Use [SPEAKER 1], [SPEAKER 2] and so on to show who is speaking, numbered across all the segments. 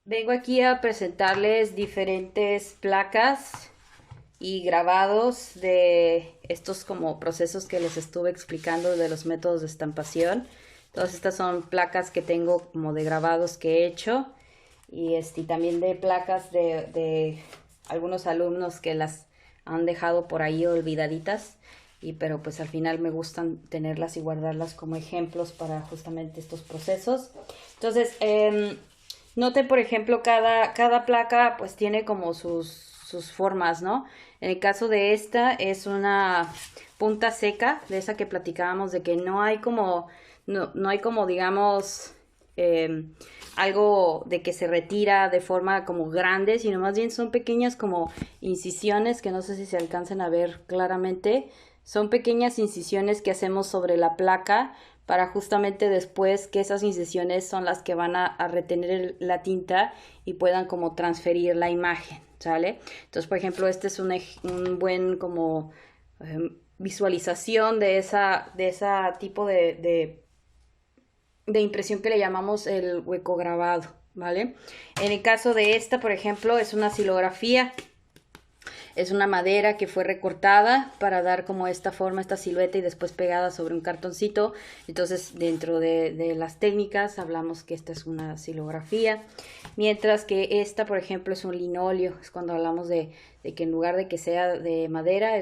[SPEAKER 1] Vengo aquí a presentarles diferentes placas y grabados de estos como procesos que les estuve explicando de los métodos de estampación. Todas estas son placas que tengo como de grabados que he hecho y también de placas de algunos alumnos que las han dejado por ahí olvidaditas pero pues al final me gustan tenerlas y guardarlas como ejemplos para justamente estos procesos. Entonces, note por ejemplo cada placa pues tiene como sus formas, ¿no? En el caso de esta es una punta seca, de esa que platicábamos, de que no hay como digamos eh, algo de que se retira de forma como grande, sino más bien son pequeñas como incisiones que no sé si se alcancen a ver claramente. Son pequeñas incisiones que hacemos sobre la placa para justamente después que esas incisiones son las que van a retener la tinta y puedan como transferir la imagen, ¿sale? Entonces, por ejemplo, este es un buen como visualización de esa tipo de impresión que le llamamos el hueco grabado, ¿vale? En el caso de esta, por ejemplo, es una silografía. Es una madera que fue recortada para dar como esta forma, esta silueta y después pegada sobre un cartoncito. Entonces, dentro de las técnicas hablamos que esta es una silografía. Mientras que esta, por ejemplo, es un linóleo. Es cuando hablamos de que en lugar de que sea de madera,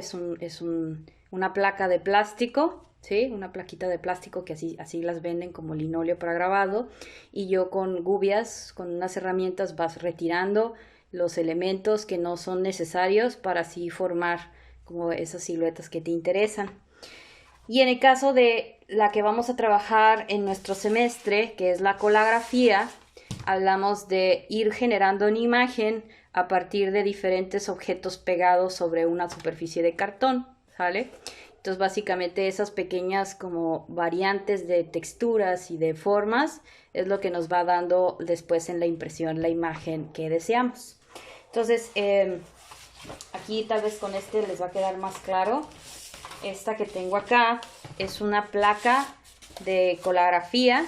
[SPEAKER 1] una placa de plástico. ¿Sí? Una plaquita de plástico que así las venden como linóleo para grabado. Y yo con gubias, con unas herramientas, vas retirando los elementos que no son necesarios para así formar como esas siluetas que te interesan. Y en el caso de la que vamos a trabajar en nuestro semestre, que es la colografía, hablamos de ir generando una imagen a partir de diferentes objetos pegados sobre una superficie de cartón, ¿sale? Entonces básicamente esas pequeñas como variantes de texturas y de formas es lo que nos va dando después en la impresión la imagen que deseamos. Entonces, aquí tal vez con este les va a quedar más claro. Esta que tengo acá es una placa de colografía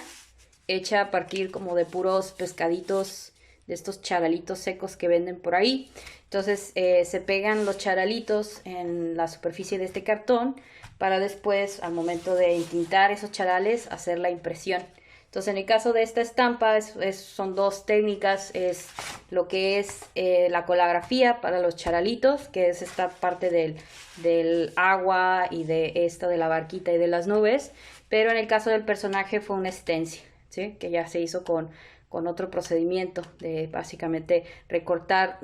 [SPEAKER 1] hecha a partir como de puros pescaditos, de estos charalitos secos que venden por ahí. Entonces se pegan los charalitos en la superficie de este cartón para después, al momento de entintar esos charales, hacer la impresión. Entonces, en el caso de esta estampa, son dos técnicas. Es lo que es la colografía para los charalitos, que es esta parte del agua y de esta de la barquita y de las nubes. Pero en el caso del personaje fue un stencil, ¿sí? Que ya se hizo con otro procedimiento de básicamente recortar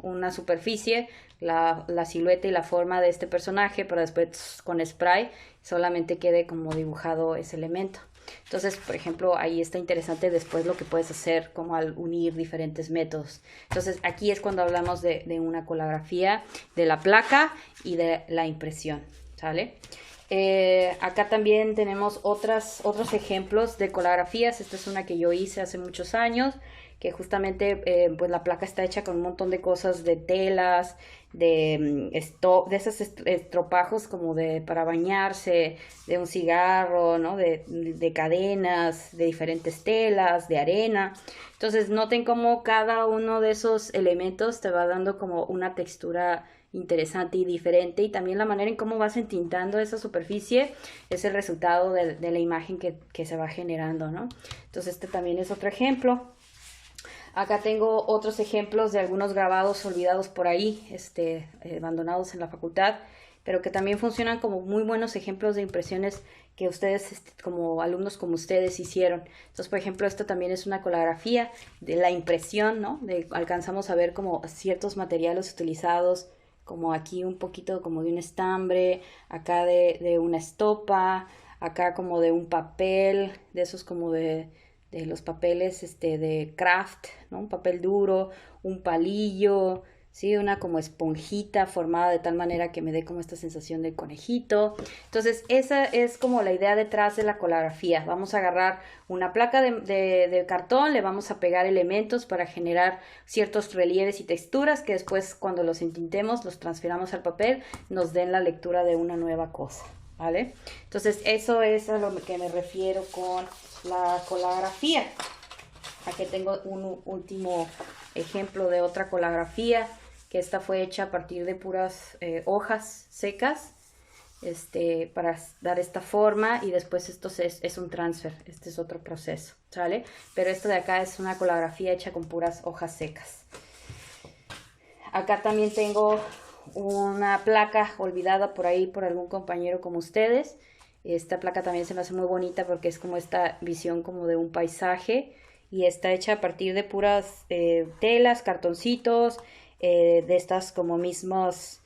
[SPEAKER 1] una superficie, la silueta y la forma de este personaje para después con spray solamente quede como dibujado ese elemento. Entonces, por ejemplo, ahí está interesante después lo que puedes hacer como al unir diferentes métodos. Entonces, aquí es cuando hablamos de una colografía de la placa y de la impresión, ¿sale? Acá también tenemos otros ejemplos de colografías. Esta es una que yo hice hace muchos años, que justamente pues la placa está hecha con un montón de cosas, de telas, de esos estropajos como para bañarse, de un cigarro, ¿no? De cadenas, de diferentes telas, de arena. Entonces noten cómo cada uno de esos elementos te va dando como una textura interesante y diferente, y también la manera en cómo vas entintando esa superficie es el resultado de la imagen que se va generando, ¿no? Entonces este también es otro ejemplo. Acá tengo otros ejemplos de algunos grabados olvidados por ahí, abandonados en la facultad, pero que también funcionan como muy buenos ejemplos de impresiones que ustedes, como alumnos como ustedes, hicieron. Entonces, por ejemplo, esta también es una colografía de la impresión, ¿no? Alcanzamos a ver como ciertos materiales utilizados, como aquí un poquito como de un estambre, acá de una estopa, acá como de un papel, de esos como de los papeles de craft, ¿no? Un papel duro, un palillo, ¿sí? Una como esponjita formada de tal manera que me dé como esta sensación de conejito. Entonces, esa es como la idea detrás de la colografía. Vamos a agarrar una placa de cartón, le vamos a pegar elementos para generar ciertos relieves y texturas que después, cuando los entintemos, los transferamos al papel, nos den la lectura de una nueva cosa, ¿vale? Entonces, eso es a lo que me refiero con la colografía. Aquí tengo un último ejemplo de otra colografía, que esta fue hecha a partir de puras hojas secas, para dar esta forma, y después esto es un transfer, este es otro proceso, ¿sale? Pero esto de acá es una colografía hecha con puras hojas secas. Acá también tengo una placa olvidada por ahí por algún compañero como ustedes. Esta placa también se me hace muy bonita porque es como esta visión como de un paisaje, y está hecha a partir de puras telas, cartoncitos, de estas como mismos,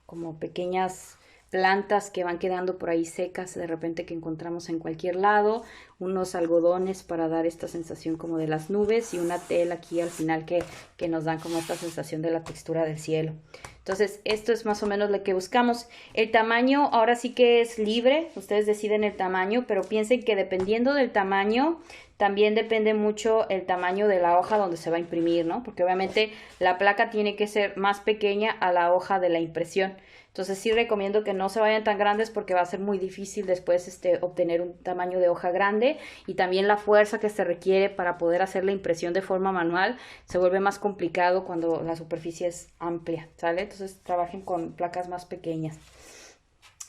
[SPEAKER 1] como pequeñas plantas que van quedando por ahí secas de repente que encontramos en cualquier lado, unos algodones para dar esta sensación como de las nubes, y una tela aquí al final que nos dan como esta sensación de la textura del cielo. Entonces esto es más o menos lo que buscamos. El tamaño ahora sí que es libre, ustedes deciden el tamaño, pero piensen que dependiendo del tamaño también depende mucho el tamaño de la hoja donde se va a imprimir, ¿no? Porque obviamente la placa tiene que ser más pequeña a la hoja de la impresión. Entonces sí recomiendo que no se vayan tan grandes porque va a ser muy difícil después obtener un tamaño de hoja grande, y también la fuerza que se requiere para poder hacer la impresión de forma manual se vuelve más complicado cuando la superficie es amplia, ¿sale? Entonces trabajen con placas más pequeñas.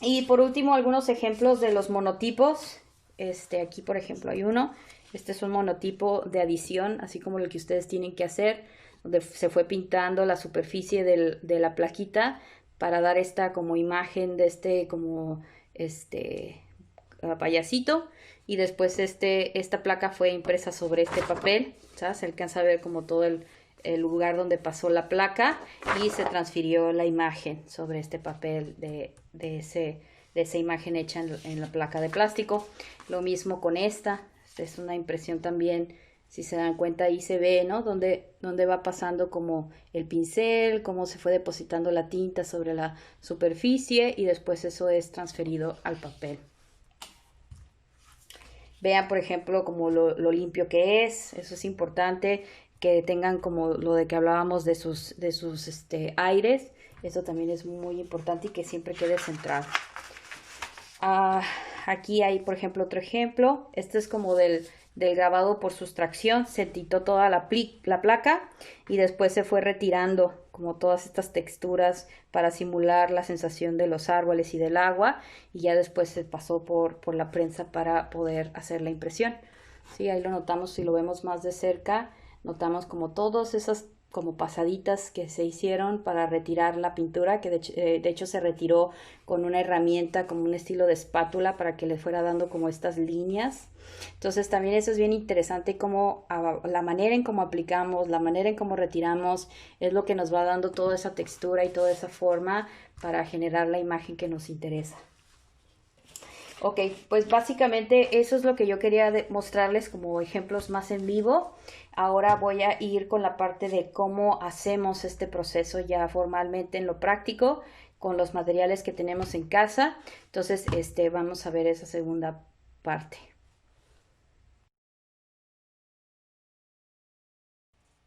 [SPEAKER 1] Y por último, algunos ejemplos de los monotipos. Aquí por ejemplo hay uno. Este es un monotipo de adición, así como lo que ustedes tienen que hacer, donde se fue pintando la superficie de la plaquita para dar esta como imagen de como payasito, y después esta placa fue impresa sobre este papel, ¿sabes? Se alcanza a ver como todo el lugar donde pasó la placa, y se transfirió la imagen sobre este papel de esa imagen hecha en la placa de plástico. Lo mismo con esta es una impresión también, si se dan cuenta ahí se ve, ¿no? Donde va pasando como el pincel, cómo se fue depositando la tinta sobre la superficie, y después eso es transferido al papel. Vean por ejemplo como lo limpio que es, eso es importante, que tengan como lo de que hablábamos de sus aires, eso también es muy importante, y que siempre quede centrado. Aquí hay por ejemplo otro ejemplo, este es como del grabado por sustracción, se tintó toda la placa y después se fue retirando como todas estas texturas para simular la sensación de los árboles y del agua, y ya después se pasó por la prensa para poder hacer la impresión. Sí, ahí lo notamos, si lo vemos más de cerca, notamos como todas esas como pasaditas que se hicieron para retirar la pintura, que de hecho se retiró con una herramienta como un estilo de espátula para que le fuera dando como estas líneas. Entonces también eso es bien interesante, como la manera en cómo aplicamos, la manera en cómo retiramos es lo que nos va dando toda esa textura y toda esa forma para generar la imagen que nos interesa. Ok, pues básicamente eso es lo que yo quería mostrarles como ejemplos más en vivo. Ahora voy a ir con la parte de cómo hacemos este proceso ya formalmente en lo práctico con los materiales que tenemos en casa. Entonces, vamos a ver esa segunda parte.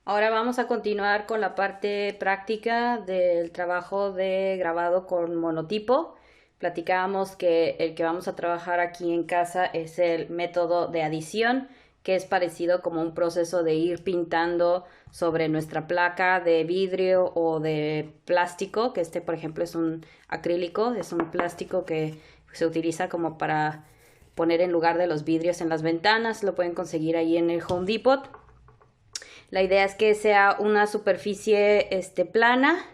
[SPEAKER 1] Ahora vamos a continuar con la parte práctica del trabajo de grabado con monotipo. Platicábamos que el que vamos a trabajar aquí en casa es el método de adición, que es parecido como un proceso de ir pintando sobre nuestra placa de vidrio o de plástico, que por ejemplo es un acrílico, es un plástico que se utiliza como para poner en lugar de los vidrios en las ventanas. Lo pueden conseguir ahí en el Home Depot. La idea es que sea una superficie plana,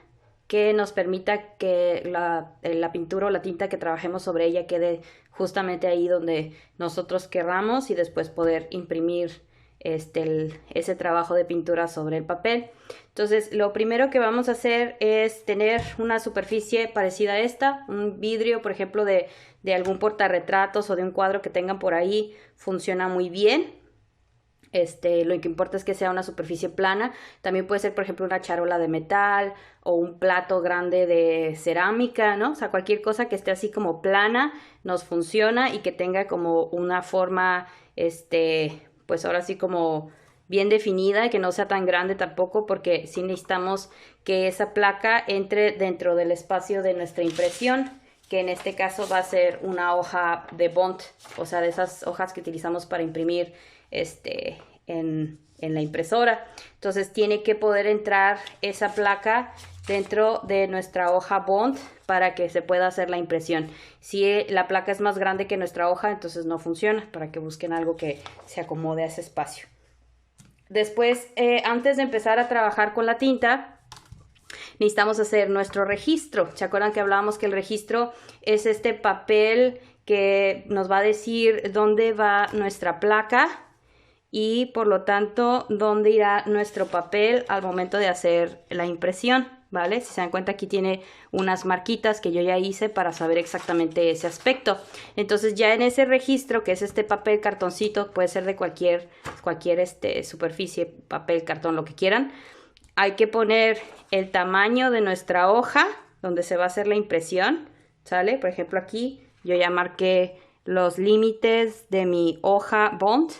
[SPEAKER 1] que nos permita que la pintura o la tinta que trabajemos sobre ella quede justamente ahí donde nosotros querramos, y después poder imprimir ese trabajo de pintura sobre el papel. Entonces lo primero que vamos a hacer es tener una superficie parecida a esta, un vidrio por ejemplo de algún portarretratos o de un cuadro que tengan por ahí, funciona muy bien. Lo que importa es que sea una superficie plana. También puede ser por ejemplo una charola de metal o un plato grande de cerámica, ¿no? O sea, cualquier cosa que esté así como plana nos funciona, y que tenga como una forma, pues ahora sí como bien definida, que no sea tan grande tampoco, porque sí necesitamos que esa placa entre dentro del espacio de nuestra impresión, que en este caso va a ser una hoja de bond, o sea, de esas hojas que utilizamos para imprimir en la impresora. Entonces tiene que poder entrar esa placa dentro de nuestra hoja bond para que se pueda hacer la impresión. Si la placa es más grande que nuestra hoja, entonces no funciona, para que busquen algo que se acomode a ese espacio. Después, antes de empezar a trabajar con la tinta, necesitamos hacer nuestro registro. ¿Se acuerdan que hablábamos que el registro es este papel que nos va a decir dónde va nuestra placa y por lo tanto dónde irá nuestro papel al momento de hacer la impresión? ¿Vale? Si se dan cuenta, aquí tiene unas marquitas que yo ya hice para saber exactamente ese aspecto. Entonces ya en ese registro, que es este papel cartoncito, puede ser de cualquier superficie, papel, cartón, lo que quieran, hay que poner el tamaño de nuestra hoja donde se va a hacer la impresión, ¿sale? Por ejemplo, aquí yo ya marqué los límites de mi hoja bond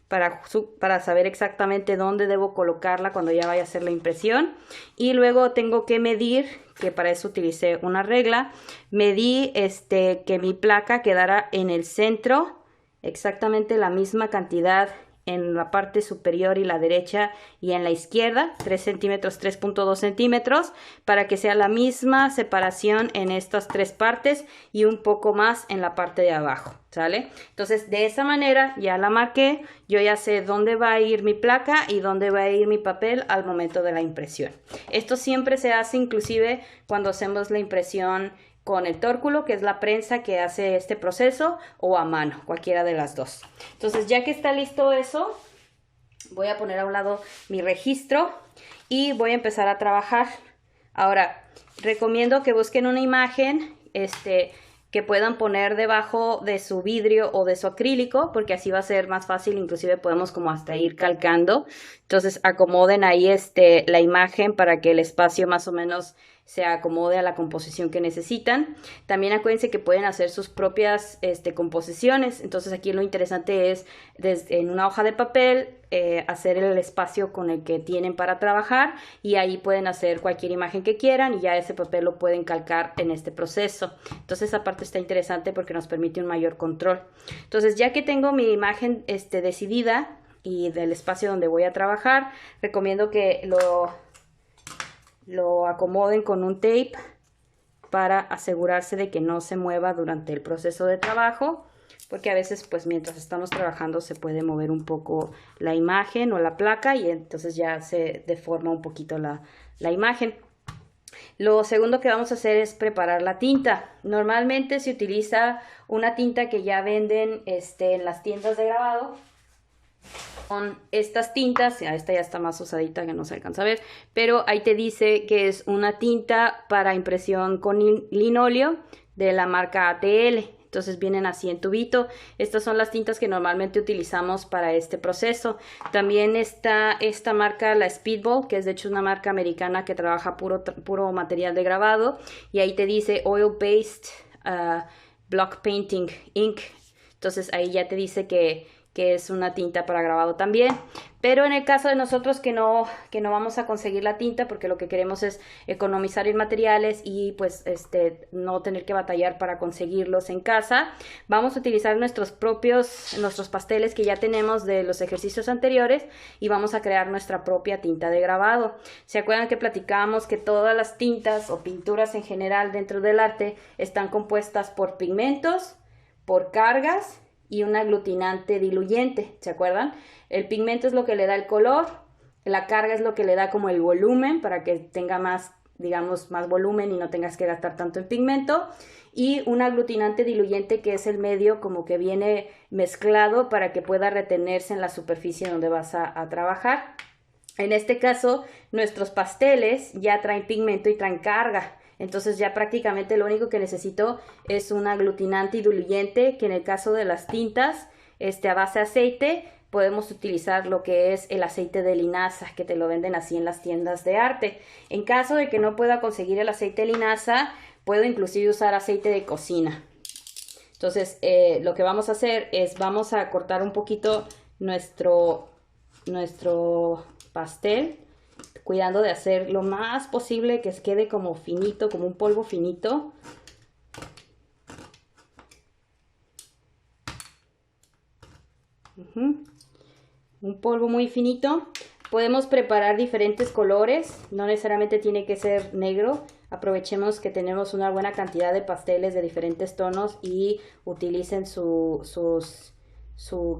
[SPEAKER 1] para saber exactamente dónde debo colocarla cuando ya vaya a hacer la impresión. Y luego tengo que medir, que para eso utilicé una regla, medí que mi placa quedara en el centro, exactamente la misma cantidad en la parte superior y la derecha y en la izquierda, 3 centímetros, 3.2 centímetros, para que sea la misma separación en estas tres partes y un poco más en la parte de abajo, ¿sale? Entonces de esa manera ya la marqué, yo ya sé dónde va a ir mi placa y dónde va a ir mi papel al momento de la impresión. Esto siempre se hace inclusive cuando hacemos la impresión con el tórculo, que es la prensa que hace este proceso, o a mano, cualquiera de las dos. Entonces, ya que está listo eso, voy a poner a un lado mi registro y voy a empezar a trabajar. Ahora, recomiendo que busquen una imagen que puedan poner debajo de su vidrio o de su acrílico, porque así va a ser más fácil, inclusive podemos como hasta ir calcando. Entonces acomoden ahí la imagen para que el espacio más o menos se acomode a la composición que necesitan. También acuérdense que pueden hacer sus propias composiciones. Entonces aquí lo interesante es en una hoja de papel hacer el espacio con el que tienen para trabajar, y ahí pueden hacer cualquier imagen que quieran y ya ese papel lo pueden calcar en este proceso. Entonces esa parte está interesante porque nos permite un mayor control. Entonces ya que tengo mi imagen decidida y del espacio donde voy a trabajar, recomiendo que lo acomoden con un tape para asegurarse de que no se mueva durante el proceso de trabajo, porque a veces pues mientras estamos trabajando se puede mover un poco la imagen o la placa y entonces ya se deforma un poquito la imagen. Lo segundo que vamos a hacer es preparar la tinta. Normalmente se utiliza una tinta que ya venden en las tiendas de grabado. Con estas tintas, esta ya está más usadita que no se alcanza a ver, pero ahí te dice que es una tinta para impresión con linóleo de la marca ATL. Entonces vienen así en tubito. Estas son las tintas que normalmente utilizamos para este proceso. También está esta marca, la Speedball, que es de hecho una marca americana que trabaja puro material de grabado. Y ahí te dice Oil Based Block Painting Ink. Entonces ahí ya te dice que es una tinta para grabado también. Pero en el caso de nosotros que no vamos a conseguir la tinta, porque lo que queremos es economizar en materiales y pues no tener que batallar para conseguirlos en casa, vamos a utilizar nuestros pasteles que ya tenemos de los ejercicios anteriores y vamos a crear nuestra propia tinta de grabado. ¿Se acuerdan que platicábamos que todas las tintas o pinturas en general dentro del arte están compuestas por pigmentos, por cargas y un aglutinante diluyente? ¿Se acuerdan? El pigmento es lo que le da el color, la carga es lo que le da como el volumen para que tenga más, digamos, más volumen y no tengas que gastar tanto en pigmento, y un aglutinante diluyente que es el medio como que viene mezclado para que pueda retenerse en la superficie donde vas a trabajar. En este caso, nuestros pasteles ya traen pigmento y traen carga. Entonces ya prácticamente lo único que necesito es un aglutinante y diluyente, que en el caso de las tintas a base de aceite podemos utilizar lo que es el aceite de linaza, que te lo venden así en las tiendas de arte. En caso de que no pueda conseguir el aceite de linaza, puedo inclusive usar aceite de cocina. Entonces lo que vamos a hacer es vamos a cortar un poquito nuestro pastel, cuidando de hacer lo más posible que quede como finito, como un polvo finito. Un polvo muy finito. Podemos preparar diferentes colores, no necesariamente tiene que ser negro. Aprovechemos que tenemos una buena cantidad de pasteles de diferentes tonos y utilicen su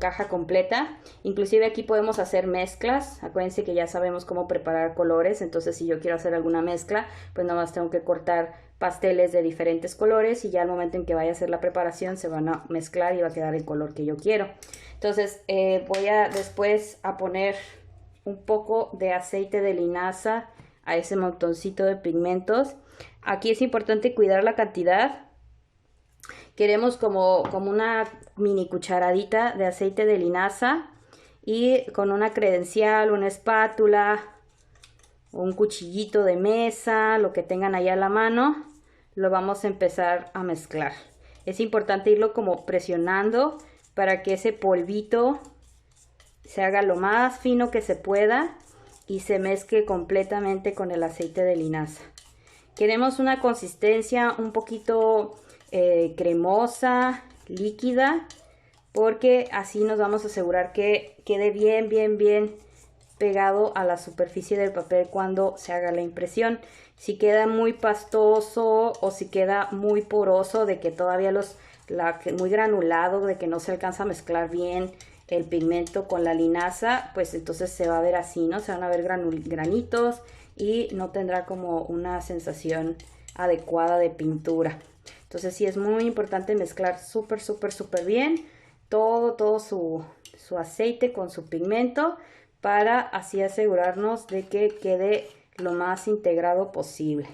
[SPEAKER 1] caja completa. Inclusive aquí podemos hacer mezclas. Acuérdense que ya sabemos cómo preparar colores, entonces si yo quiero hacer alguna mezcla, pues nomás tengo que cortar pasteles de diferentes colores y ya al momento en que vaya a hacer la preparación se van a mezclar y va a quedar el color que yo quiero. Entonces voy a después a poner un poco de aceite de linaza a ese montoncito de pigmentos. Aquí es importante cuidar la cantidad. Queremos como una mini cucharadita de aceite de linaza y con una credencial, una espátula, un cuchillito de mesa, lo que tengan ahí a la mano, lo vamos a empezar a mezclar. Es importante irlo como presionando para que ese polvito se haga lo más fino que se pueda y se mezcle completamente con el aceite de linaza. Queremos una consistencia un poquito cremosa, líquida, porque así nos vamos a asegurar que quede bien pegado a la superficie del papel cuando se haga la impresión. Si queda muy pastoso o si queda muy poroso, de que todavía muy granulado, de que no se alcanza a mezclar bien el pigmento con la linaza, pues entonces se va a ver así, ¿no? Se van a ver granitos y no tendrá como una sensación adecuada de pintura. Entonces sí es muy importante mezclar súper bien todo su aceite con su pigmento para así asegurarnos de que quede lo más integrado posible.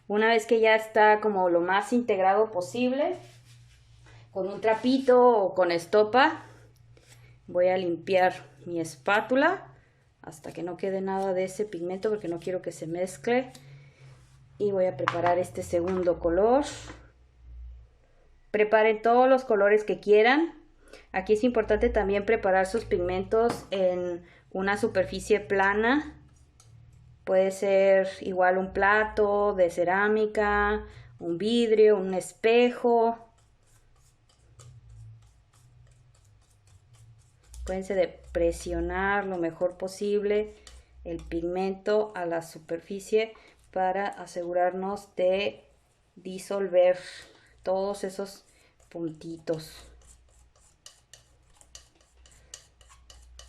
[SPEAKER 1] Una vez que ya está como lo más integrado posible, con un trapito o con estopa, voy a limpiar mi espátula hasta que no quede nada de ese pigmento porque no quiero que se mezcle. Y voy a preparar este segundo color. Preparen todos los colores que quieran. Aquí es importante también preparar sus pigmentos en una superficie plana. Puede ser igual un plato de cerámica, un vidrio, un espejo. Acuérdense de presionar lo mejor posible el pigmento a la superficie para asegurarnos de disolver todos esos puntitos.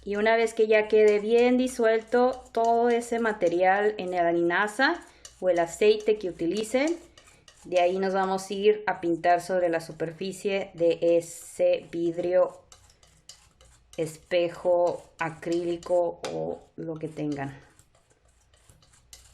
[SPEAKER 1] Y una vez que ya quede bien disuelto todo ese material en la linaza o el aceite que utilicen, de ahí nos vamos a ir a pintar sobre la superficie de ese vidrio, espejo, acrílico o lo que tengan.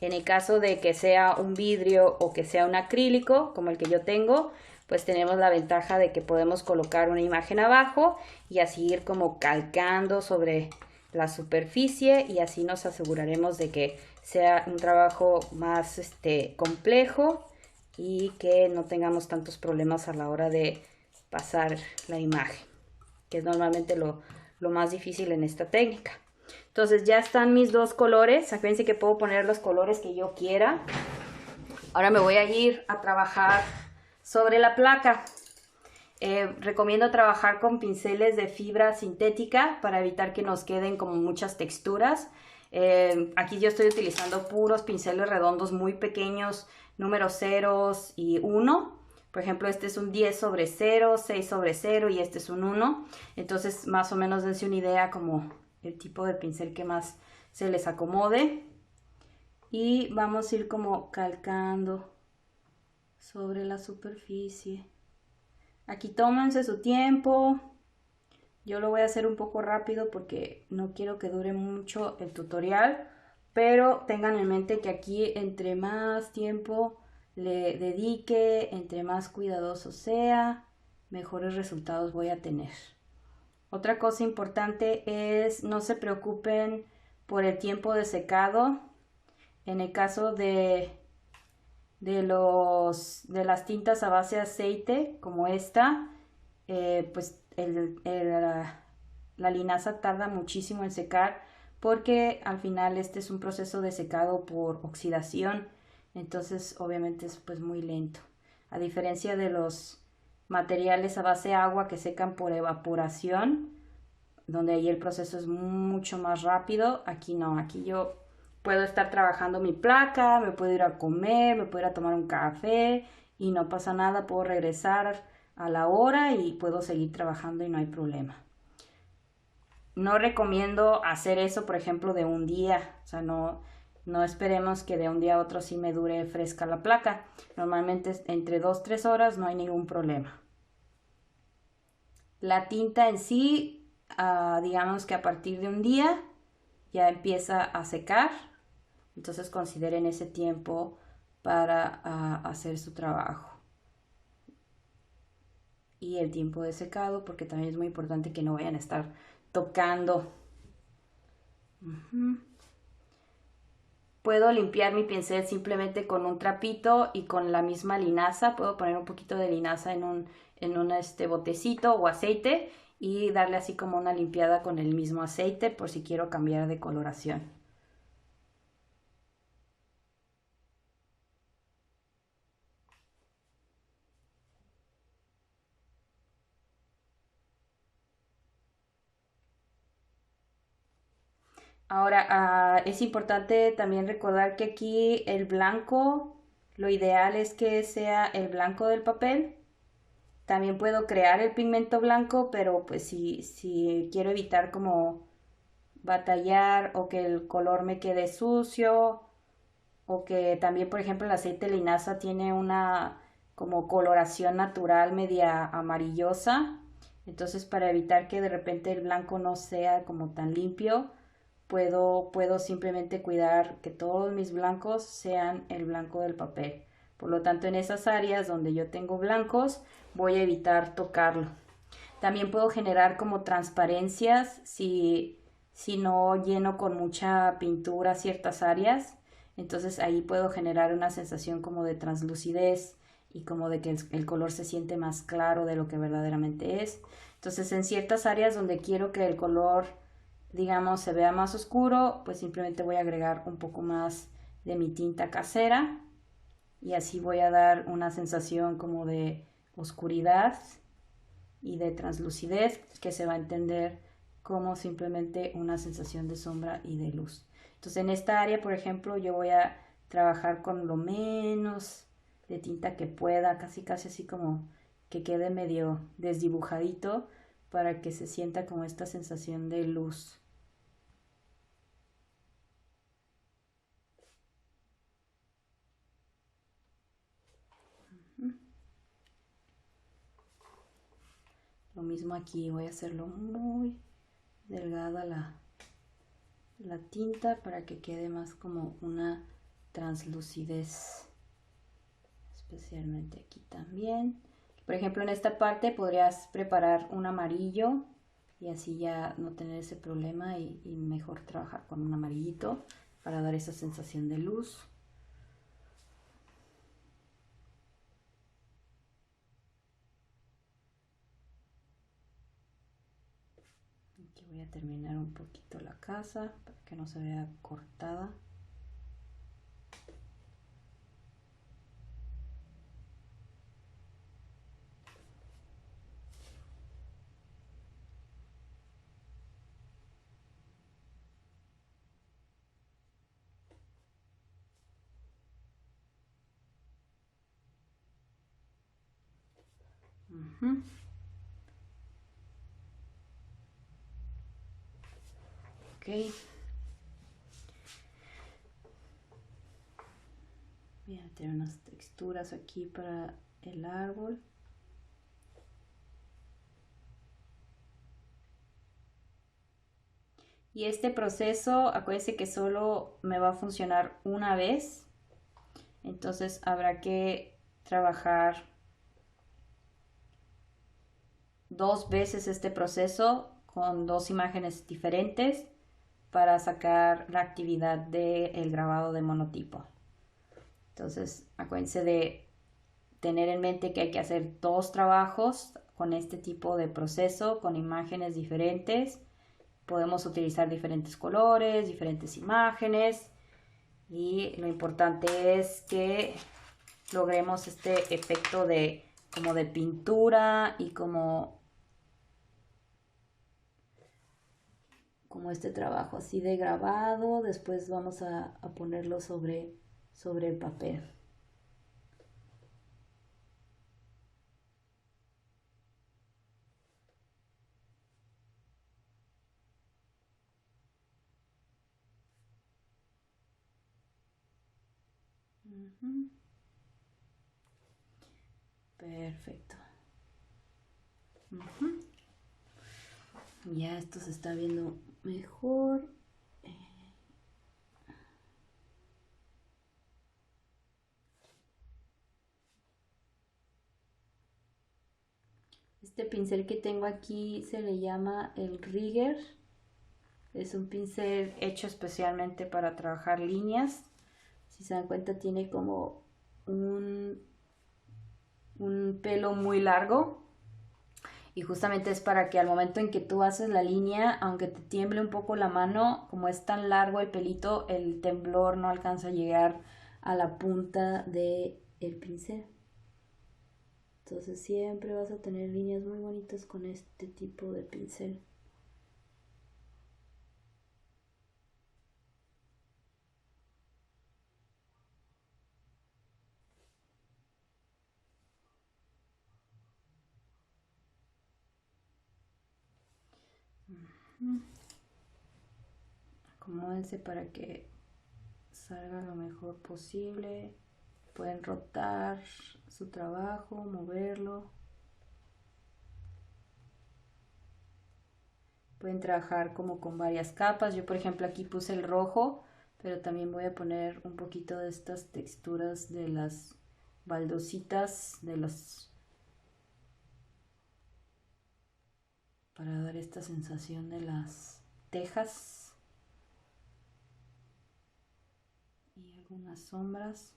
[SPEAKER 1] En el caso de que sea un vidrio o que sea un acrílico, como el que yo tengo, pues tenemos la ventaja de que podemos colocar una imagen abajo y así ir como calcando sobre la superficie y así nos aseguraremos de que sea un trabajo más complejo y que no tengamos tantos problemas a la hora de pasar la imagen, que es normalmente lo más difícil en esta técnica. Entonces ya están mis dos colores. Acuérdense que puedo poner los colores que yo quiera. Ahora me voy a ir a trabajar sobre la placa. Recomiendo trabajar con pinceles de fibra sintética para evitar que nos queden como muchas texturas. Aquí yo estoy utilizando puros pinceles redondos muy pequeños, números 0 y 1. Por ejemplo, este es un 10 sobre 0, 6 sobre 0 y este es un 1. Entonces, más o menos dense una idea como el tipo de pincel que más se les acomode. Y vamos a ir como calcando sobre la superficie. Aquí tómense su tiempo. Yo lo voy a hacer un poco rápido porque no quiero que dure mucho el tutorial. Pero tengan en mente que aquí entre más tiempo le dedique, entre más cuidadoso sea, mejores resultados voy a tener. Otra cosa importante es no se preocupen por el tiempo de secado. En el caso de las tintas a base de aceite como esta, pues la linaza tarda muchísimo en secar porque al final este es un proceso de secado por oxidación, entonces obviamente es pues muy lento, a diferencia de los materiales a base de agua que secan por evaporación. donde ahí el proceso es mucho más rápido. Aquí no, aquí yo puedo estar trabajando mi placa, me puedo ir a comer, me puedo ir a tomar un café y no pasa nada, puedo regresar a la hora y puedo seguir trabajando y no hay problema. No recomiendo hacer eso, por ejemplo, de un día, o sea, no esperemos que de un día a otro sí me dure fresca la placa. Normalmente entre 2-3 horas no hay ningún problema. La tinta en sí, digamos que a partir de un día ya empieza a secar, entonces consideren ese tiempo para hacer su trabajo. Y el tiempo de secado, porque también es muy importante que no vayan a estar tocando. Puedo limpiar mi pincel simplemente con un trapito y con la misma linaza. Puedo poner un poquito de linaza en un botecito o aceite y darle así como una limpiada con el mismo aceite por si quiero cambiar de coloración. Ahora, es importante también recordar que aquí el blanco, lo ideal es que sea el blanco del papel. También puedo crear el pigmento blanco, pero pues si quiero evitar como batallar o que el color me quede sucio o que también, por ejemplo, el aceite de linaza tiene una como coloración natural media amarillosa. Entonces, para evitar que de repente el blanco no sea como tan limpio, puedo simplemente cuidar que todos mis blancos sean el blanco del papel. Por lo tanto, en esas áreas donde yo tengo blancos, voy a evitar tocarlo. También puedo generar como transparencias si no lleno con mucha pintura ciertas áreas. Entonces ahí puedo generar una sensación como de translucidez y como de que el color se siente más claro de lo que verdaderamente es. Entonces en ciertas áreas donde quiero que el color, digamos, se vea más oscuro, pues simplemente voy a agregar un poco más de mi tinta casera y así voy a dar una sensación como de oscuridad y de translucidez que se va a entender como simplemente una sensación de sombra y de luz. Entonces en esta área, por ejemplo, yo voy a trabajar con lo menos de tinta que pueda, casi así como que quede medio desdibujadito para que se sienta como esta sensación de luz. Lo mismo aquí, voy a hacerlo muy delgada la tinta para que quede más como una translucidez, especialmente aquí también. Por ejemplo, en esta parte podrías preparar un amarillo y así ya no tener ese problema y mejor trabajar con un amarillito para dar esa sensación de luz. Aquí voy a terminar un poquito la casa para que no se vea cortada. Ok. Voy a meter unas texturas aquí para el árbol. Y este proceso, acuérdense que solo me va a funcionar una vez. Entonces habrá que trabajar 2 veces este proceso con 2 imágenes diferentes para sacar la actividad del grabado de monotipo. Entonces acuérdense de tener en mente que hay que hacer 2 trabajos con este tipo de proceso, con imágenes diferentes. Podemos utilizar diferentes colores, diferentes imágenes y lo importante es que logremos este efecto de como de pintura y como como este trabajo así de grabado. Después vamos a ponerlo sobre el papel. Perfecto. Ya esto se está viendo mejor. Este pincel que tengo aquí se le llama el Rigger. Es un pincel hecho especialmente para trabajar líneas. Si se dan cuenta, tiene como un pelo muy largo. Y justamente es para que al momento en que tú haces la línea, aunque te tiemble un poco la mano, como es tan largo el pelito, el temblor no alcanza a llegar a la punta del pincel. Entonces siempre vas a tener líneas muy bonitas con este tipo de pincel. Acomódense para que salga lo mejor posible. Pueden rotar su trabajo, moverlo. Pueden trabajar como con varias capas. Yo por ejemplo aquí puse el rojo, pero también voy a poner un poquito de estas texturas de las baldositas, para dar esta sensación de las tejas y algunas sombras.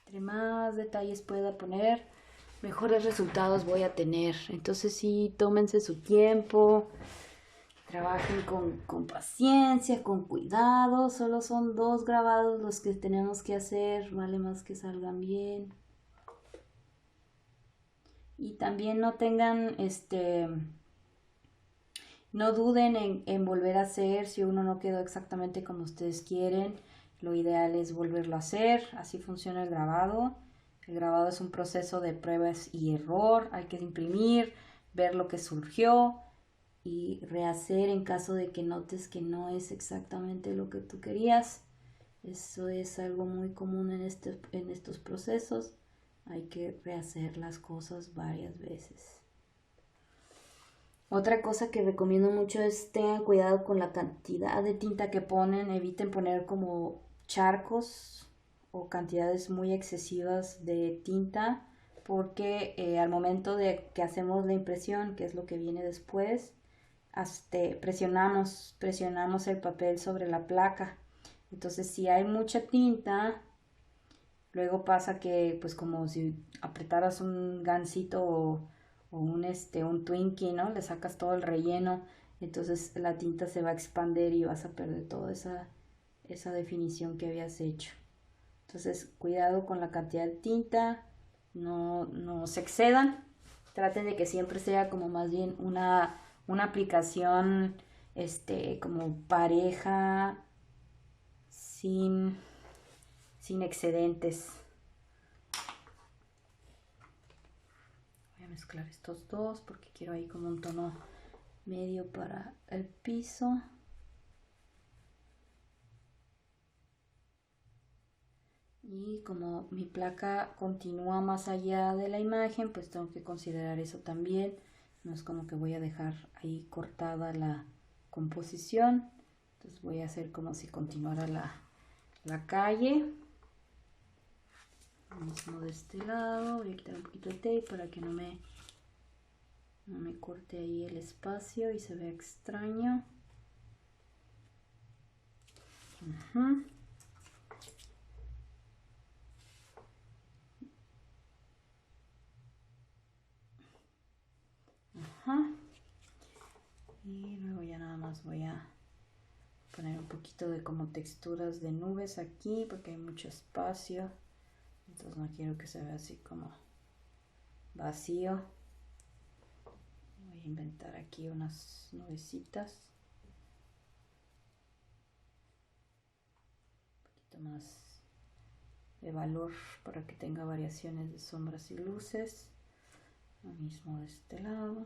[SPEAKER 1] Entre más detalles pueda poner, mejores resultados voy a tener. Entonces sí, tómense su tiempo, trabajen con paciencia, con cuidado. Solo son 2 grabados los que tenemos que hacer, vale más que salgan bien. Y también no tengan, no duden en volver a hacer si uno no quedó exactamente como ustedes quieren. Lo ideal es volverlo a hacer, así funciona el grabado. El grabado es un proceso de pruebas y error, hay que imprimir, ver lo que surgió y rehacer en caso de que notes que no es exactamente lo que tú querías. Eso es algo muy común en estos procesos. Hay que rehacer las cosas varias veces. Otra cosa que recomiendo mucho es tengan cuidado con la cantidad de tinta que ponen, eviten poner como charcos o cantidades muy excesivas de tinta, porque al momento de que hacemos la impresión, que es lo que viene después, presionamos el papel sobre la placa. Entonces si hay mucha tinta, luego pasa que pues como si apretaras un gansito o un Twinkie, ¿no? Le sacas todo el relleno, entonces la tinta se va a expandir y vas a perder toda esa definición que habías hecho. Entonces, cuidado con la cantidad de tinta, no se excedan, traten de que siempre sea como más bien una aplicación como pareja, sin excedentes. Voy a mezclar estos dos porque quiero ahí como un tono medio para el piso. Y como mi placa continúa más allá de la imagen, pues tengo que considerar eso también. No es como que voy a dejar ahí cortada la composición. Entonces voy a hacer como si continuara la calle. Lo mismo de este lado. Voy a quitar un poquito de tape para que no me corte ahí el espacio y se vea extraño. más voy a poner un poquito de como texturas de nubes aquí porque hay mucho espacio. Entonces no quiero que se vea así como vacío. Voy a inventar aquí unas nubecitas. Un poquito más de valor para que tenga variaciones de sombras y luces. Lo mismo de este lado.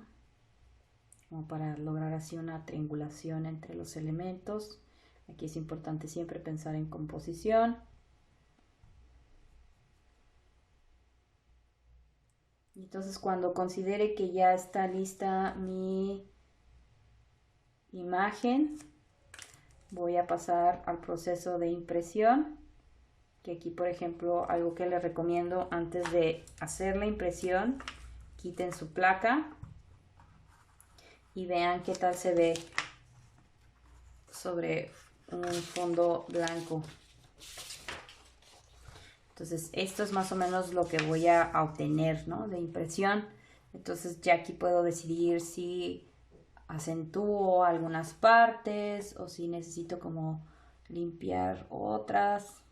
[SPEAKER 1] Como para lograr así una triangulación entre los elementos. Aquí es importante siempre pensar en composición. Entonces cuando considere que ya está lista mi imagen, voy a pasar al proceso de impresión. Que aquí, por ejemplo, algo que les recomiendo antes de hacer la impresión, quiten su placa y vean qué tal se ve sobre un fondo blanco. Entonces esto es más o menos lo que voy a obtener, ¿no? De impresión. Entonces ya aquí puedo decidir si acentúo algunas partes o si necesito como limpiar otras.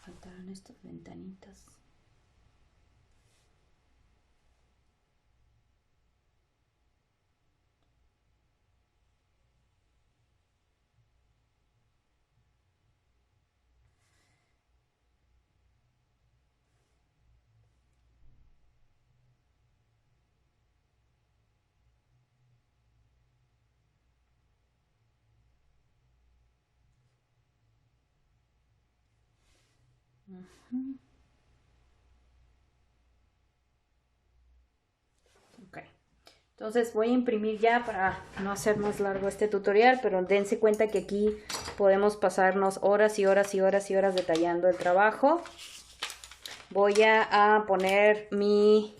[SPEAKER 1] Faltaron estas ventanitas. Ok, entonces voy a imprimir ya para no hacer más largo este tutorial, pero dense cuenta que aquí podemos pasarnos horas y horas y horas y horas detallando el trabajo. Voy a poner mi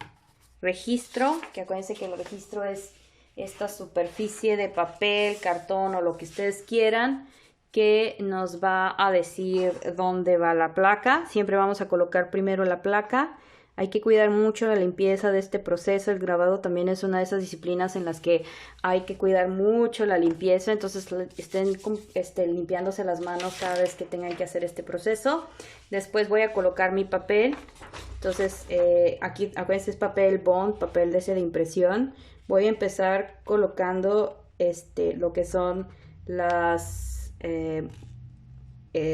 [SPEAKER 1] registro, que acuérdense que el registro es esta superficie de papel, cartón o lo que ustedes quieran, que nos va a decir dónde va la placa. Siempre vamos a colocar primero la placa. Hay que cuidar mucho la limpieza de este proceso. El grabado también es una de esas disciplinas en las que hay que cuidar mucho la limpieza. Entonces estén limpiándose las manos cada vez que tengan que hacer este proceso. Después voy a colocar mi papel. Entonces aquí acuérdense es papel bond, papel de ese de impresión. Voy a empezar colocando lo que son las...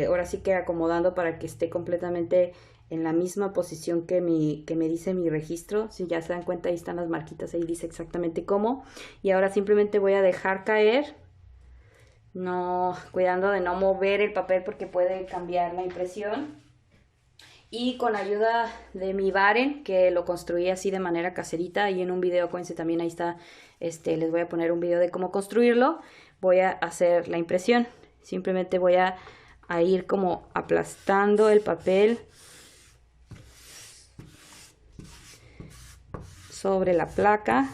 [SPEAKER 1] ahora sí que acomodando para que esté completamente en la misma posición que me dice mi registro. Si ya se dan cuenta, ahí están las marquitas, ahí dice exactamente cómo. Y ahora simplemente voy a dejar caer, cuidando de no mover el papel porque puede cambiar la impresión. Y con ayuda de mi Baren, que lo construí así de manera caserita, y en un video, acuérdense también ahí está, les voy a poner un video de cómo construirlo, voy a hacer la impresión. Simplemente voy a ir como aplastando el papel sobre la placa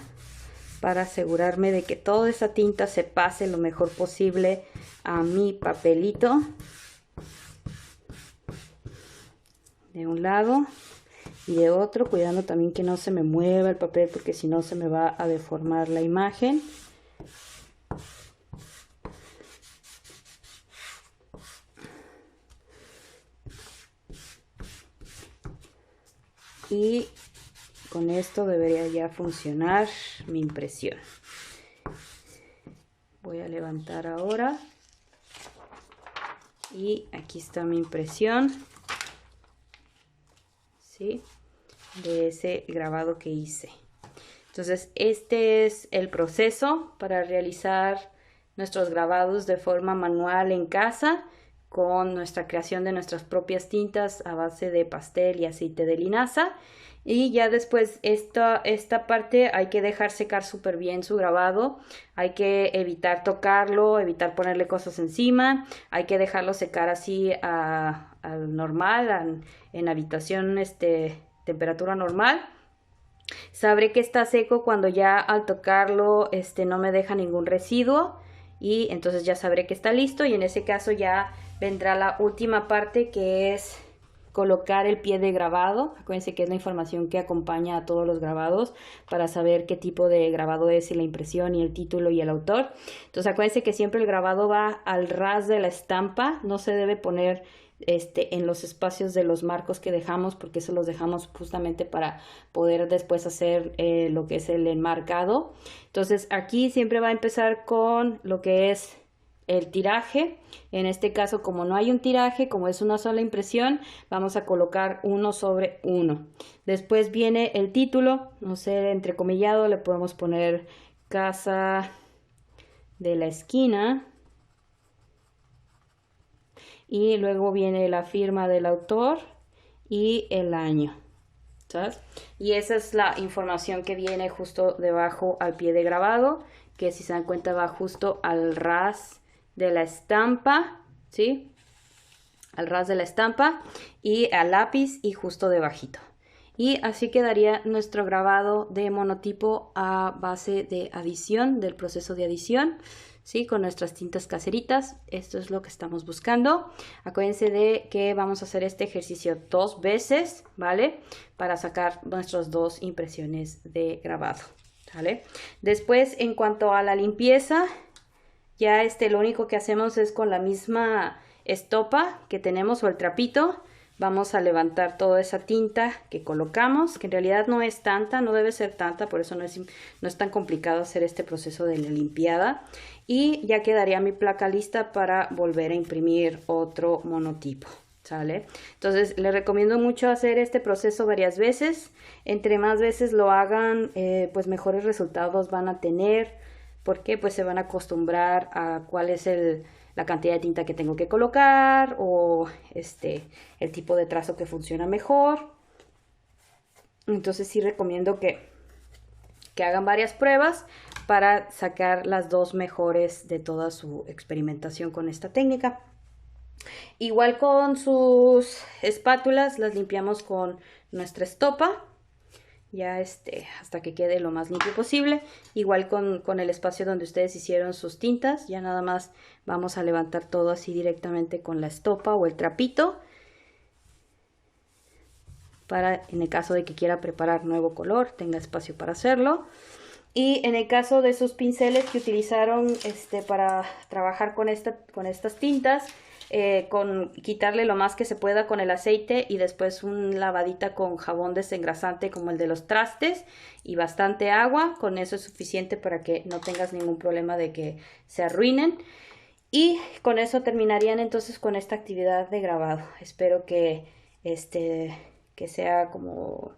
[SPEAKER 1] para asegurarme de que toda esa tinta se pase lo mejor posible a mi papelito. De un lado y de otro, cuidando también que no se me mueva el papel porque si no se me va a deformar la imagen. Y con esto debería ya funcionar mi impresión. Voy a levantar ahora y aquí está mi impresión, ¿sí? De ese grabado que hice. Entonces este es el proceso para realizar nuestros grabados de forma manual en casa, con nuestra creación de nuestras propias tintas a base de pastel y aceite de linaza. Y ya después esta parte hay que dejar secar súper bien su grabado. Hay que evitar tocarlo, evitar ponerle cosas encima. Hay que dejarlo secar así al normal, en habitación temperatura normal. Sabré que está seco cuando ya al tocarlo no me deja ningún residuo y entonces ya sabré que está listo, y en ese caso ya vendrá la última parte, que es colocar el pie de grabado. Acuérdense que es la información que acompaña a todos los grabados para saber qué tipo de grabado es, y la impresión y el título y el autor. Entonces acuérdense que siempre el grabado va al ras de la estampa, no se debe poner en los espacios de los marcos que dejamos, porque eso los dejamos justamente para poder después hacer lo que es el enmarcado. Entonces aquí siempre va a empezar con lo que es el tiraje. En este caso, como no hay un tiraje, como es una sola impresión, vamos a colocar 1 sobre 1. Después viene el título, no sé, entrecomillado, le podemos poner Casa de la Esquina. Y luego viene la firma del autor y el año, ¿sabes? Y esa es la información que viene justo debajo al pie de grabado, que si se dan cuenta va justo al ras de la estampa, ¿sí? Al ras de la estampa y al lápiz y justo debajito. Y así quedaría nuestro grabado de monotipo a base de adición, del proceso de adición, ¿sí? Con nuestras tintas caseritas. Esto es lo que estamos buscando. Acuérdense de que vamos a hacer este ejercicio 2 veces, ¿vale? Para sacar nuestras 2 impresiones de grabado, ¿vale? Después, en cuanto a la limpieza, ya lo único que hacemos es con la misma estopa que tenemos o el trapito, vamos a levantar toda esa tinta que colocamos, que en realidad no es tanta, no debe ser tanta, por eso no es tan complicado hacer este proceso de la limpiada. Y ya quedaría mi placa lista para volver a imprimir otro monotipo, ¿sale? Entonces les recomiendo mucho hacer este proceso varias veces. Entre más veces lo hagan, pues mejores resultados van a tener, porque pues se van a acostumbrar a cuál es la cantidad de tinta que tengo que colocar, o el tipo de trazo que funciona mejor. Entonces sí recomiendo que hagan varias pruebas para sacar las 2 mejores de toda su experimentación con esta técnica. Igual con sus espátulas, las limpiamos con nuestra estopa, ya hasta que quede lo más limpio posible. Igual con el espacio donde ustedes hicieron sus tintas, ya nada más vamos a levantar todo así directamente con la estopa o el trapito, para en el caso de que quiera preparar nuevo color, tenga espacio para hacerlo. Y en el caso de sus pinceles que utilizaron para trabajar con estas tintas, con quitarle lo más que se pueda con el aceite, y después un lavadita con jabón desengrasante como el de los trastes y bastante agua. Con eso es suficiente para que no tengas ningún problema de que se arruinen. Y con eso terminarían entonces con esta actividad de grabado. Espero que sea como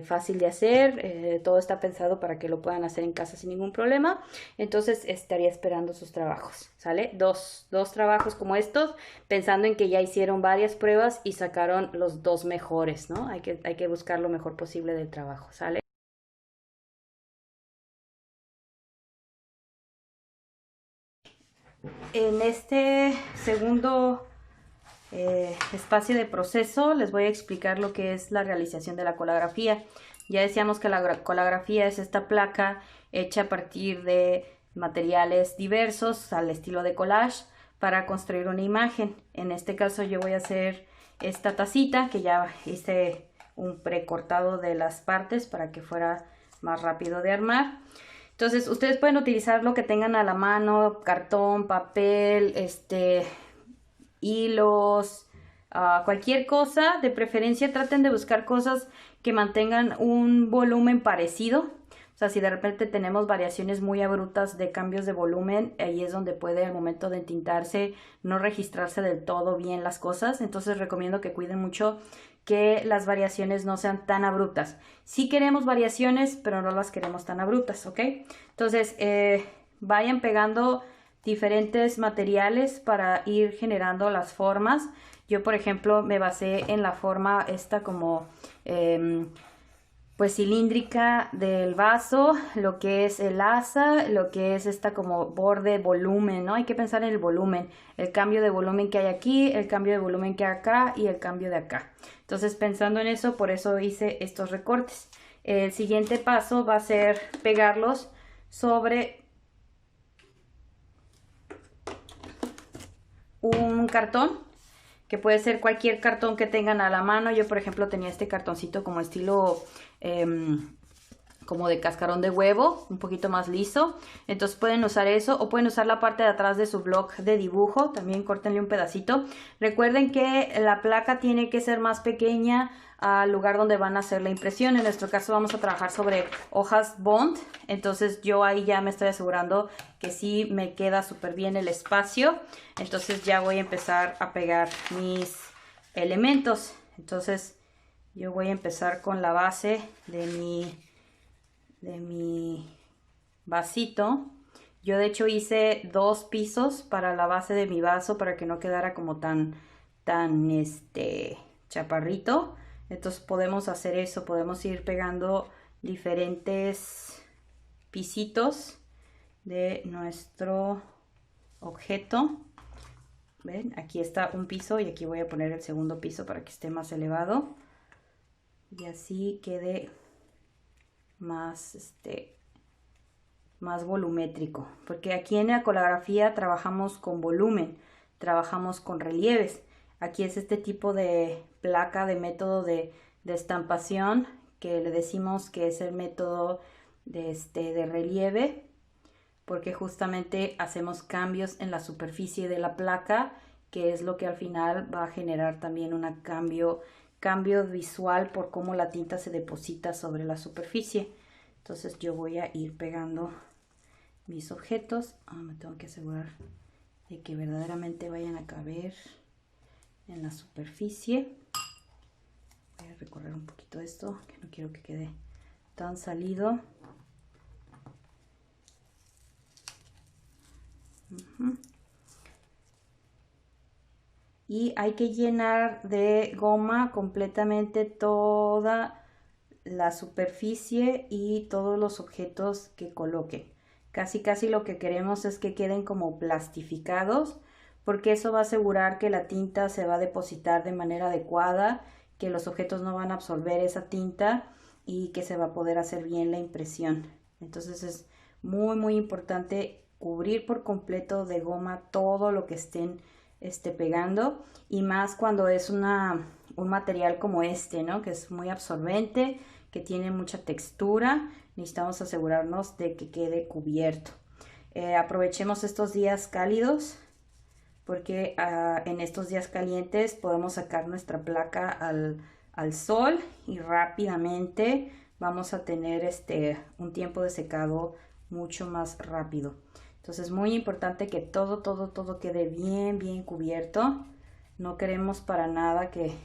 [SPEAKER 1] fácil de hacer. Todo está pensado para que lo puedan hacer en casa sin ningún problema. Entonces estaría esperando sus trabajos, ¿sale? Dos trabajos como estos, pensando en que ya hicieron varias pruebas y sacaron los 2 mejores, ¿no? Hay que buscar lo mejor posible del trabajo, ¿sale? En este segundo espacio de proceso les voy a explicar lo que es la realización de la colagrafía. Ya decíamos que la colagrafía es esta placa hecha a partir de materiales diversos al estilo de collage para construir una imagen. En este caso yo voy a hacer esta tacita, que ya hice un precortado de las partes para que fuera más rápido de armar. Entonces ustedes pueden utilizar lo que tengan a la mano: cartón, papel, hilos, cualquier cosa. De preferencia traten de buscar cosas que mantengan un volumen parecido. O sea, si de repente tenemos variaciones muy abruptas de cambios de volumen, ahí es donde puede al momento de entintarse no registrarse del todo bien las cosas. Entonces recomiendo que cuiden mucho que las variaciones no sean tan abruptas. Sí queremos variaciones, pero no las queremos tan abruptas, ¿ok? Entonces vayan pegando diferentes materiales para ir generando las formas. Yo, por ejemplo, me basé en la forma esta como pues cilíndrica del vaso, lo que es el asa, lo que es esta como borde, volumen, ¿no? Hay que pensar en el volumen, el cambio de volumen que hay aquí, el cambio de volumen que hay acá y el cambio de acá. Entonces, pensando en eso, por eso hice estos recortes. El siguiente paso va a ser pegarlos sobre un cartón, que puede ser cualquier cartón que tengan a la mano. Yo, por ejemplo, tenía este cartoncito como estilo como de cascarón de huevo, un poquito más liso. Entonces pueden usar eso, o pueden usar la parte de atrás de su bloc de dibujo. También córtenle un pedacito. Recuerden que la placa tiene que ser más pequeña al lugar donde van a hacer la impresión. En nuestro caso vamos a trabajar sobre hojas bond, entonces yo ahí ya me estoy asegurando que sí me queda súper bien el espacio. Entonces ya voy a empezar a pegar mis elementos. Entonces yo voy a empezar con la base de mi vasito. Yo de hecho hice 2 pisos para la base de mi vaso para que no quedara como tan chaparrito. Entonces podemos hacer eso, podemos ir pegando diferentes pisitos de nuestro objeto. ¿Ven? Aquí está un piso y aquí voy a poner el segundo piso para que esté más elevado y así quede más más volumétrico, porque aquí en la colografía trabajamos con volumen, trabajamos con relieves. Aquí es este tipo de placa de método de estampación que le decimos que es el método de relieve, porque justamente hacemos cambios en la superficie de la placa, que es lo que al final va a generar también un cambio visual por cómo la tinta se deposita sobre la superficie. Entonces yo voy a ir pegando mis objetos. Me tengo que asegurar de que verdaderamente vayan a caber en la superficie. Voy a recorrer un poquito esto, que no quiero que quede tan salido. Y hay que llenar de goma completamente toda la superficie y todos los objetos que coloquen. Casi lo que queremos es que queden como plastificados, porque eso va a asegurar que la tinta se va a depositar de manera adecuada, que los objetos no van a absorber esa tinta y que se va a poder hacer bien la impresión. Entonces es muy importante cubrir por completo de goma todo lo que estén pegando, y más cuando es un material como ¿no? Que es muy absorbente, que tiene mucha textura. Necesitamos asegurarnos de que quede cubierto. Aprovechemos estos días cálidos, porque en estos días calientes podemos sacar nuestra placa al sol y rápidamente vamos a tener un tiempo de secado mucho más rápido. Entonces es muy importante que todo quede bien cubierto. No queremos para nada que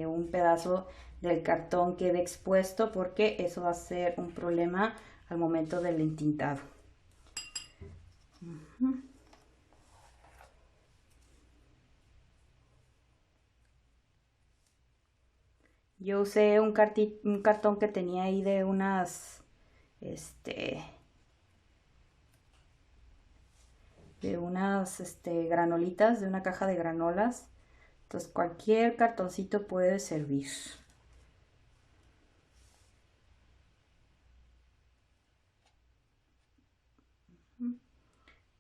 [SPEAKER 1] un pedazo del cartón quede expuesto, porque eso va a ser un problema al momento del entintado. Yo usé un cartón que tenía ahí de unas granolitas, de una caja de granolas. Entonces cualquier cartoncito puede servir.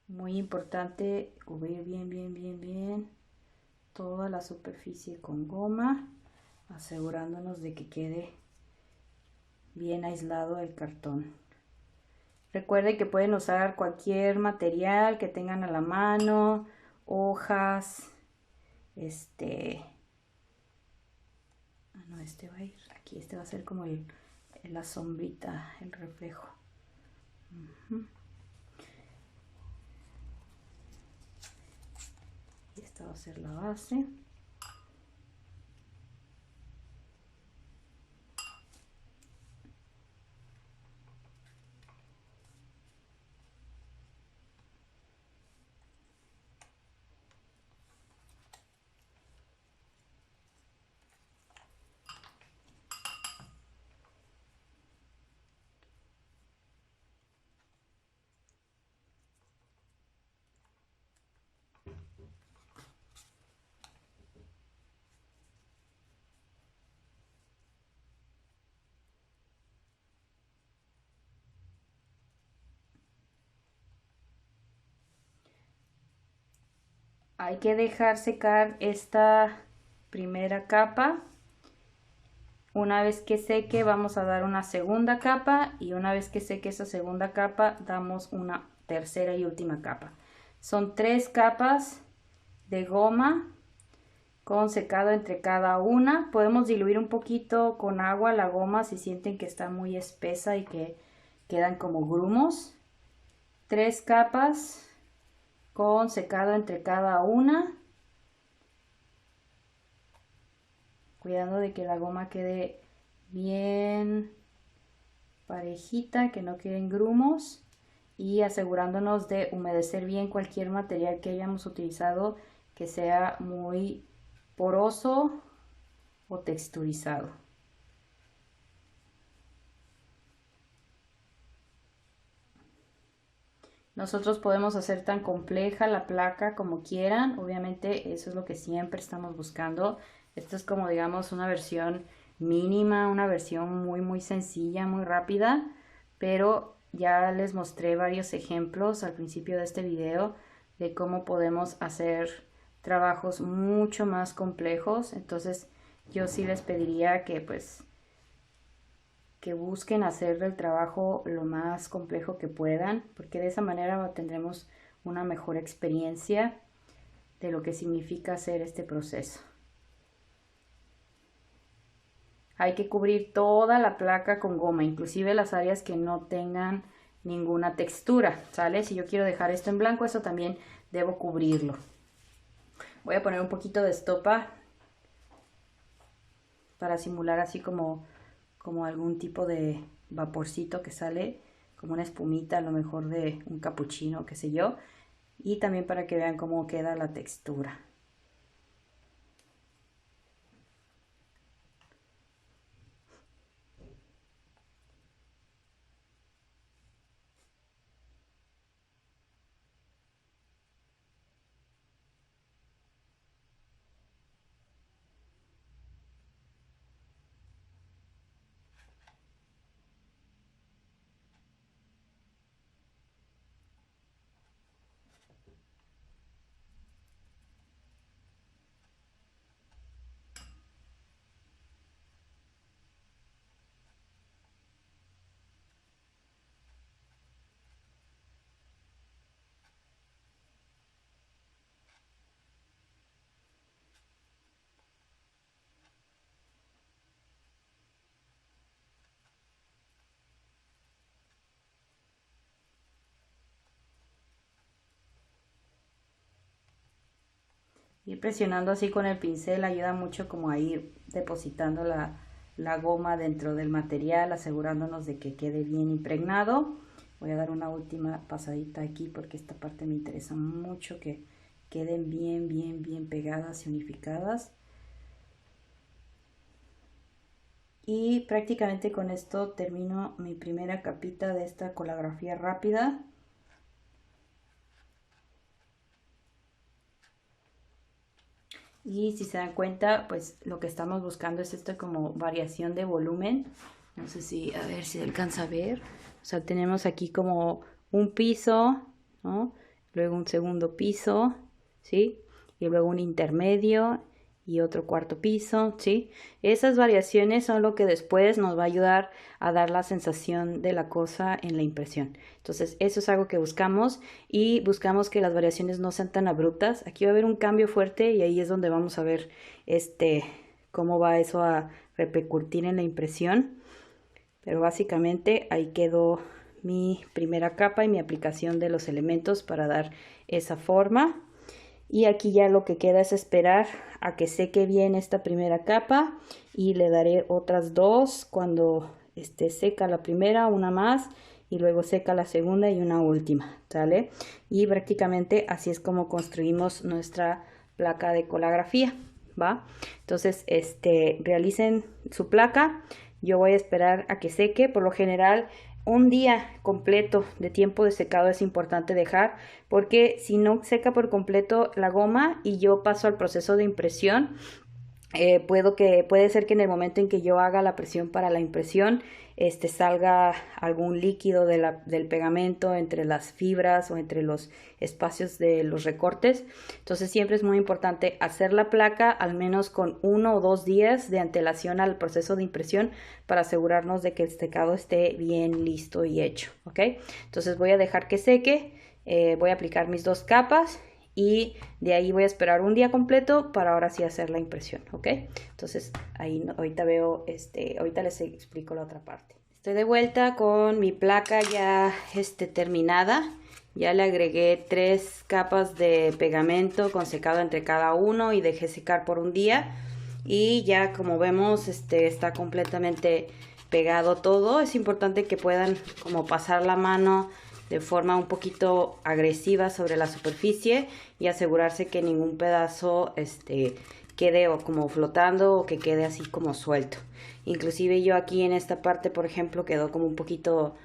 [SPEAKER 1] Muy importante cubrir bien toda la superficie con goma, asegurándonos de que quede bien aislado el cartón. Recuerden que pueden usar cualquier material que tengan a la mano, hojas, no, va a ir aquí, va a ser como la sombrita, el reflejo. Y esta va a ser la base. Hay que dejar secar esta primera capa. Una vez que seque vamos a dar una segunda capa y una vez que seque esa segunda capa damos una tercera y última capa. Son 3 capas de goma con secado entre cada una. Podemos diluir un poquito con agua la goma si sienten que está muy espesa y que quedan como grumos. 3 capas con secado entre cada una, cuidando de que la goma quede bien parejita, que no queden grumos, y asegurándonos de humedecer bien cualquier material que hayamos utilizado que sea muy poroso o texturizado. Nosotros podemos hacer tan compleja la placa como quieran, obviamente eso es lo que siempre estamos buscando. Esto es como digamos una versión mínima, una versión muy sencilla, muy rápida, pero ya les mostré varios ejemplos al principio de este video de cómo podemos hacer trabajos mucho más complejos. Entonces yo sí les pediría que que busquen hacer el trabajo lo más complejo que puedan, porque de esa manera tendremos una mejor experiencia de lo que significa hacer este proceso. Hay que cubrir toda la placa con goma, inclusive las áreas que no tengan ninguna textura, ¿sale? Si yo quiero dejar esto en blanco, eso también debo cubrirlo. Voy a poner un poquito de estopa para simular así como algún tipo de vaporcito que sale, como una espumita a lo mejor de un capuchino, qué sé yo, y también para que vean cómo queda la textura. Ir presionando así con el pincel ayuda mucho como a ir depositando la goma dentro del material, asegurándonos de que quede bien impregnado. Voy a dar una última pasadita aquí porque esta parte me interesa mucho que queden bien pegadas y unificadas. Y prácticamente con esto termino mi primera capita de esta colografía rápida. Y si se dan cuenta, pues lo que estamos buscando es esto como variación de volumen. No sé si, a ver si alcanza a ver. O sea, tenemos aquí como un piso, ¿no? Luego un segundo piso, ¿sí? Y luego un intermedio y otro cuarto piso, ¿sí? Esas variaciones son lo que después nos va a ayudar a dar la sensación de la cosa en la impresión. Entonces, eso es algo que buscamos y buscamos que las variaciones no sean tan abruptas. Aquí va a haber un cambio fuerte y ahí es donde vamos a ver cómo va eso a repercutir en la impresión. Pero básicamente ahí quedó mi primera capa y mi aplicación de los elementos para dar esa forma. Y aquí ya lo que queda es esperar a que seque bien esta primera capa y le daré otras dos cuando esté seca la primera, una más y luego seca la segunda y una última, ¿sale? Y prácticamente así es como construimos nuestra placa de colografía, ¿va? Entonces, realicen su placa. Yo voy a esperar a que seque. Por lo general, un día completo de tiempo de secado es importante dejar, porque si no seca por completo la goma y yo paso al proceso de impresión, puede ser que en el momento en que yo haga la presión para la impresión salga algún líquido del pegamento entre las fibras o entre los espacios de los recortes. Entonces siempre es muy importante hacer la placa al menos con 1 o 2 días de antelación al proceso de impresión para asegurarnos de que el secado esté bien listo y hecho, ¿ok? Entonces voy a dejar que seque, voy a aplicar mis 2 capas y de ahí voy a esperar un día completo para ahora sí hacer la impresión, ¿ok? Entonces ahí ahorita ahorita les explico la otra parte. Estoy de vuelta con mi placa ya terminada. Ya le agregué 3 capas de pegamento con secado entre cada uno y dejé secar por un día. Y ya como vemos está completamente pegado todo. Es importante que puedan como pasar la mano de forma un poquito agresiva sobre la superficie y asegurarse que ningún pedazo quede o como flotando o que quede así como suelto. Inclusive yo aquí en esta parte, por ejemplo, quedó como un poquito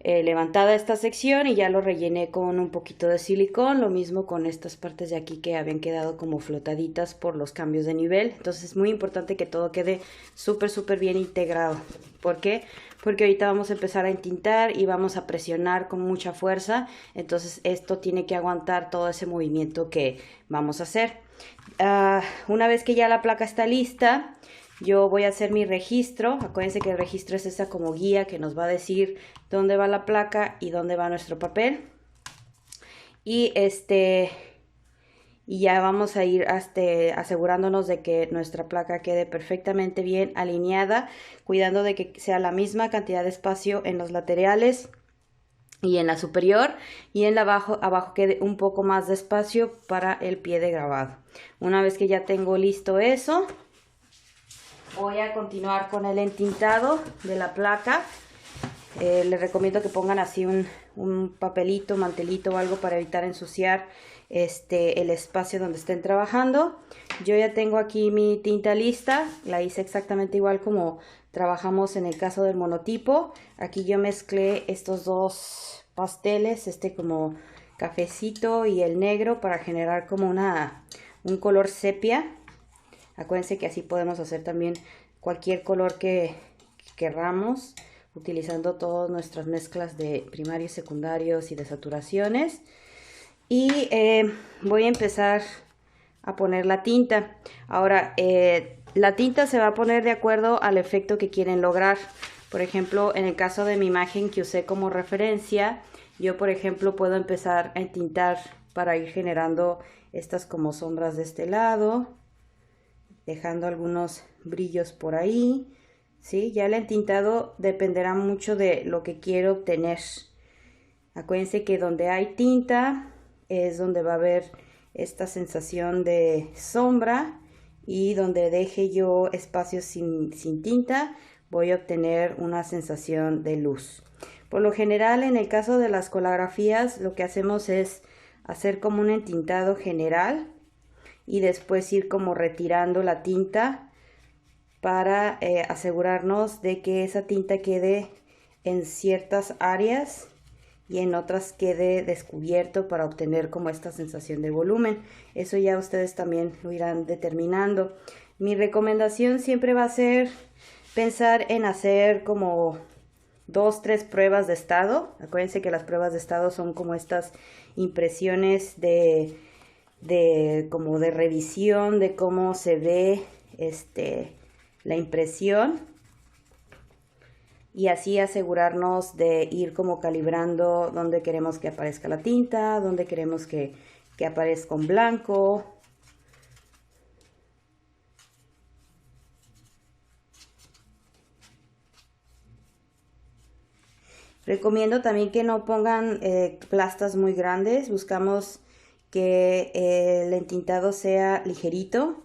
[SPEAKER 1] levantada esta sección y ya lo rellené con un poquito de silicón. Lo mismo con estas partes de aquí que habían quedado como flotaditas por los cambios de nivel. Entonces es muy importante que todo quede súper bien integrado. ¿Por qué? Porque ahorita vamos a empezar a entintar y vamos a presionar con mucha fuerza. Entonces esto tiene que aguantar todo ese movimiento que vamos a hacer. Una vez que ya la placa está lista, yo voy a hacer mi registro. Acuérdense que el registro es esa como guía que nos va a decir dónde va la placa y dónde va nuestro papel. Y y ya vamos a ir asegurándonos de que nuestra placa quede perfectamente bien alineada, cuidando de que sea la misma cantidad de espacio en los laterales y en la superior, y en la abajo quede un poco más de espacio para el pie de grabado. Una vez que ya tengo listo eso, voy a continuar con el entintado de la placa. Les recomiendo que pongan así un papelito, mantelito o algo para evitar ensuciar el espacio donde estén trabajando. Yo ya tengo aquí mi tinta lista, la hice exactamente igual como trabajamos en el caso del monotipo. Aquí yo mezclé estos 2 pasteles, como cafecito y el negro, para generar como un color sepia. Acuérdense que así podemos hacer también cualquier color que querramos, utilizando todas nuestras mezclas de primarios, secundarios y de saturaciones. Y voy a empezar a poner la tinta. Ahora, la tinta se va a poner de acuerdo al efecto que quieren lograr. Por ejemplo, en el caso de mi imagen que usé como referencia, yo por ejemplo puedo empezar a entintar para ir generando estas como sombras de este lado, dejando algunos brillos por ahí. ¿Sí? Ya el entintado dependerá mucho de lo que quiero obtener. Acuérdense que donde hay tinta es donde va a haber esta sensación de sombra, y donde deje yo espacios sin tinta voy a obtener una sensación de luz. Por lo general, en el caso de las colografías, lo que hacemos es hacer como un entintado general y después ir como retirando la tinta para asegurarnos de que esa tinta quede en ciertas áreas y en otras quede descubierto, para obtener como esta sensación de volumen. Eso ya ustedes también lo irán determinando. Mi recomendación siempre va a ser pensar en hacer como 2, 3 pruebas de estado. Acuérdense que las pruebas de estado son como estas impresiones como de revisión de cómo se ve la impresión, y así asegurarnos de ir como calibrando dónde queremos que aparezca la tinta, dónde queremos que aparezca un blanco. Recomiendo también que no pongan plastas muy grandes. Buscamos que el entintado sea ligerito.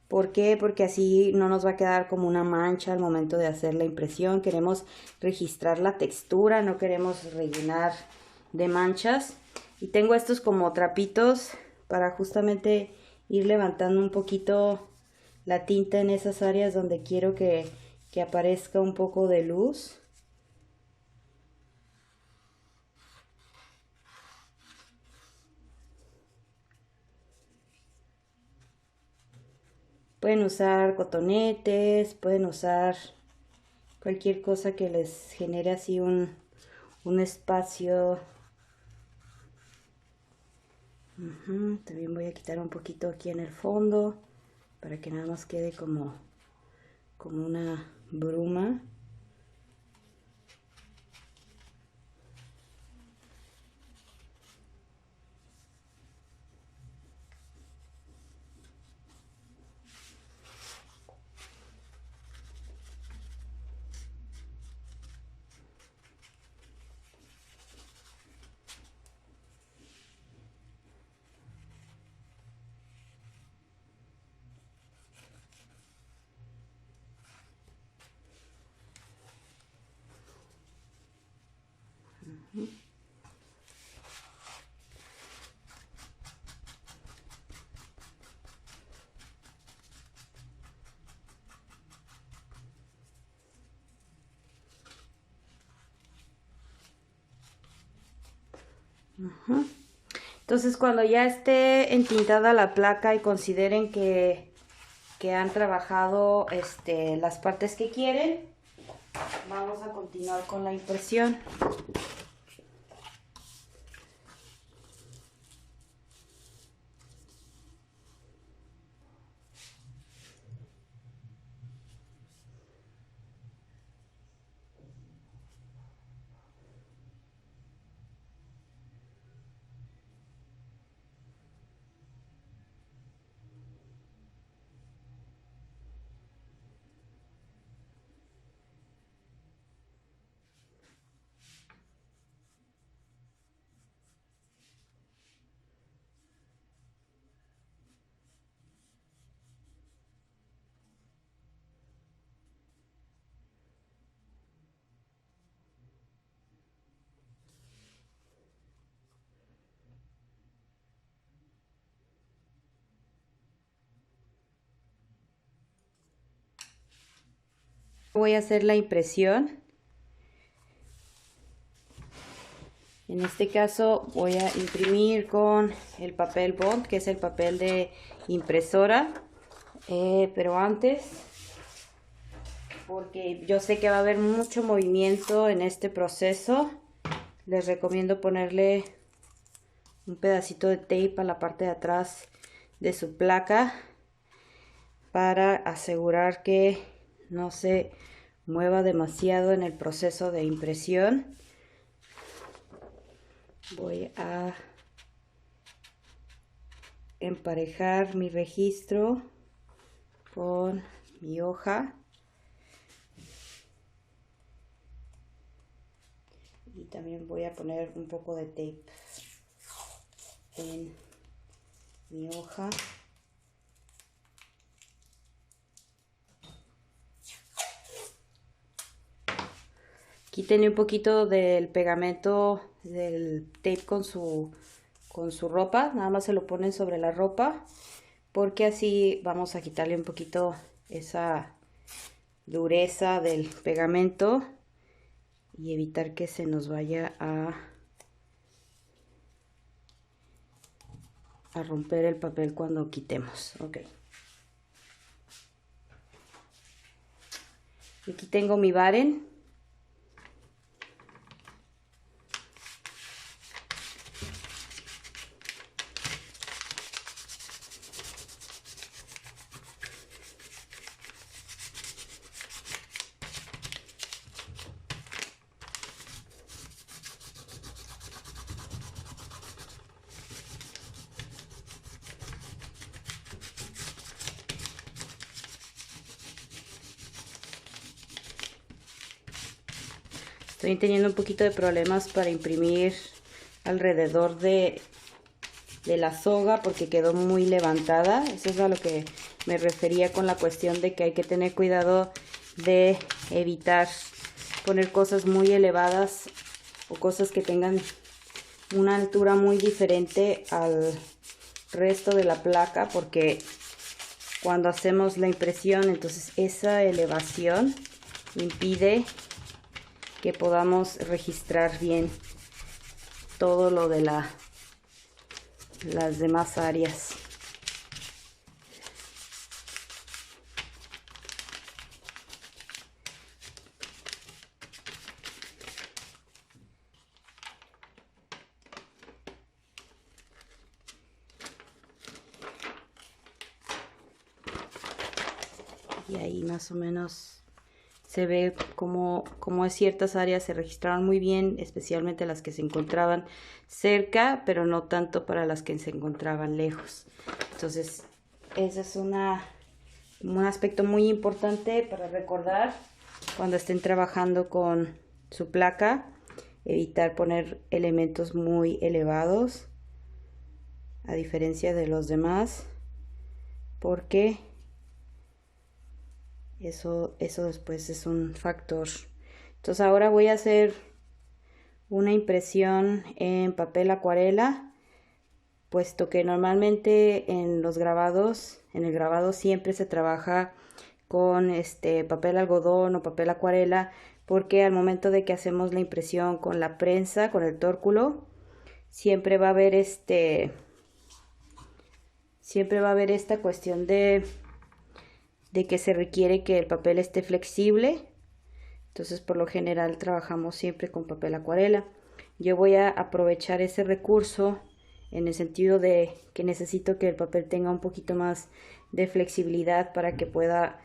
[SPEAKER 1] ¿Por qué? Porque así no nos va a quedar como una mancha al momento de hacer la impresión. Queremos registrar la textura, no queremos rellenar de manchas. Y tengo estos como trapitos para justamente ir levantando un poquito la tinta en esas áreas donde quiero que aparezca un poco de luz. Pueden usar cotonetes, pueden usar cualquier cosa que les genere así un espacio. También voy a quitar un poquito aquí en el fondo para que nada más quede como una bruma. Entonces, cuando ya esté entintada la placa y consideren que han trabajado las partes que quieren, vamos a continuar con la impresión. Voy a hacer la impresión. En este caso voy a imprimir con el papel bond, que es el papel de impresora. Pero antes, porque yo sé que va a haber mucho movimiento en este proceso, les recomiendo ponerle un pedacito de tape a la parte de atrás de su placa para asegurar que no se mueva demasiado en el proceso de impresión. Voy a emparejar mi registro con mi hoja y también voy a poner un poco de tape en mi hoja. Quítenle un poquito del pegamento del tape con su ropa, nada más se lo ponen sobre la ropa, porque así vamos a quitarle un poquito esa dureza del pegamento y evitar que se nos vaya a romper el papel cuando quitemos. Ok. Aquí tengo mi baren. Estoy teniendo un poquito de problemas para imprimir alrededor de la soga porque quedó muy levantada. Eso es a lo que me refería con la cuestión de que hay que tener cuidado de evitar poner cosas muy elevadas o cosas que tengan una altura muy diferente al resto de la placa, porque cuando hacemos la impresión, entonces esa elevación impide que podamos registrar bien todo lo de las demás áreas. y ahí más o menos se ve como ciertas áreas se registraron muy bien, especialmente las que se encontraban cerca, pero no tanto para las que se encontraban lejos. Entonces, ese es un aspecto muy importante para recordar cuando estén trabajando con su placa. Evitar poner elementos muy elevados, a diferencia de los demás, porque eso después es un factor. Entonces ahora voy a hacer una impresión en papel acuarela, puesto que normalmente en los grabados, en el grabado siempre se trabaja con papel algodón o papel acuarela, porque al momento de que hacemos la impresión con la prensa, con el tórculo, siempre va a haber esta cuestión de que se requiere que el papel esté flexible. Entonces, por lo general trabajamos siempre con papel acuarela. Yo voy a aprovechar ese recurso en el sentido de que necesito que el papel tenga un poquito más de flexibilidad para que pueda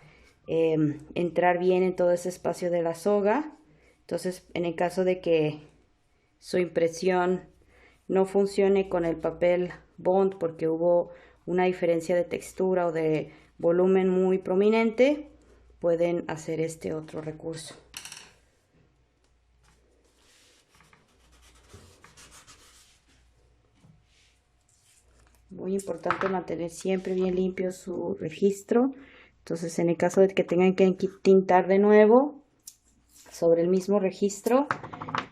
[SPEAKER 1] entrar bien en todo ese espacio de la soga. Entonces, en el caso de que su impresión no funcione con el papel bond porque hubo una diferencia de textura o de volumen muy prominente, pueden hacer este otro recurso. Muy importante mantener siempre bien limpio su registro. Entonces, en el caso de que tengan que tintar de nuevo sobre el mismo registro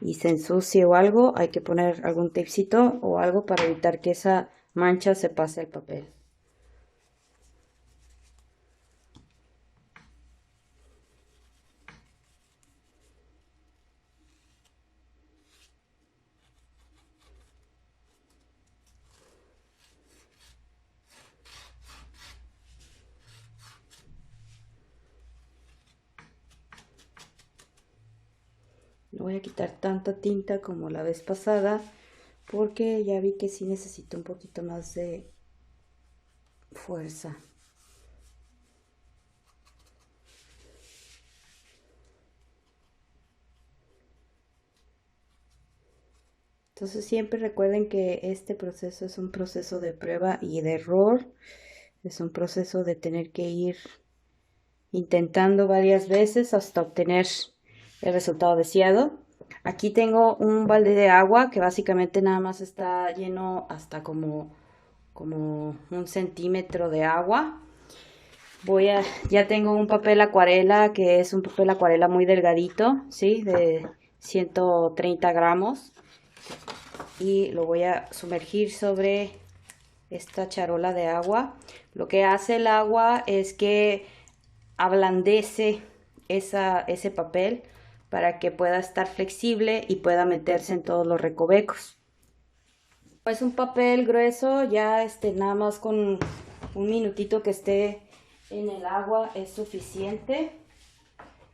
[SPEAKER 1] y se ensucie o algo, hay que poner algún tapecito o algo para evitar que esa mancha se pase al papel. No voy a quitar tanta tinta como la vez pasada, porque ya vi que sí necesito un poquito más de fuerza. Entonces siempre recuerden que este proceso es un proceso de prueba y de error. Es un proceso de tener que ir intentando varias veces hasta obtener el resultado deseado. Aquí tengo un balde de agua que básicamente nada más está lleno hasta como 1 centímetro de agua. Ya tengo un papel acuarela que es un papel acuarela muy delgadito, ¿sí? De 130 gramos. Y lo voy a sumergir sobre esta charola de agua. Lo que hace el agua es que ablandece ese papel para que pueda estar flexible y pueda meterse en todos los recovecos. Es un papel grueso, ya nada más con un minutito que esté en el agua es suficiente.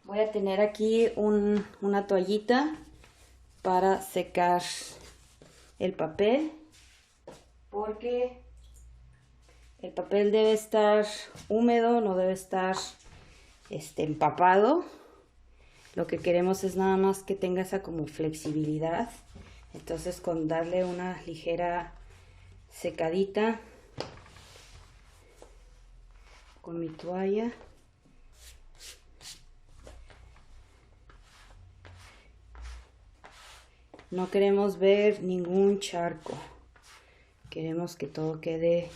[SPEAKER 1] Voy a tener aquí una toallita para secar el papel, porque el papel debe estar húmedo, no debe estar empapado. Lo que queremos es nada más que tenga esa como flexibilidad. Entonces, con darle una ligera secadita con mi toalla, no queremos ver ningún charco, queremos que todo quede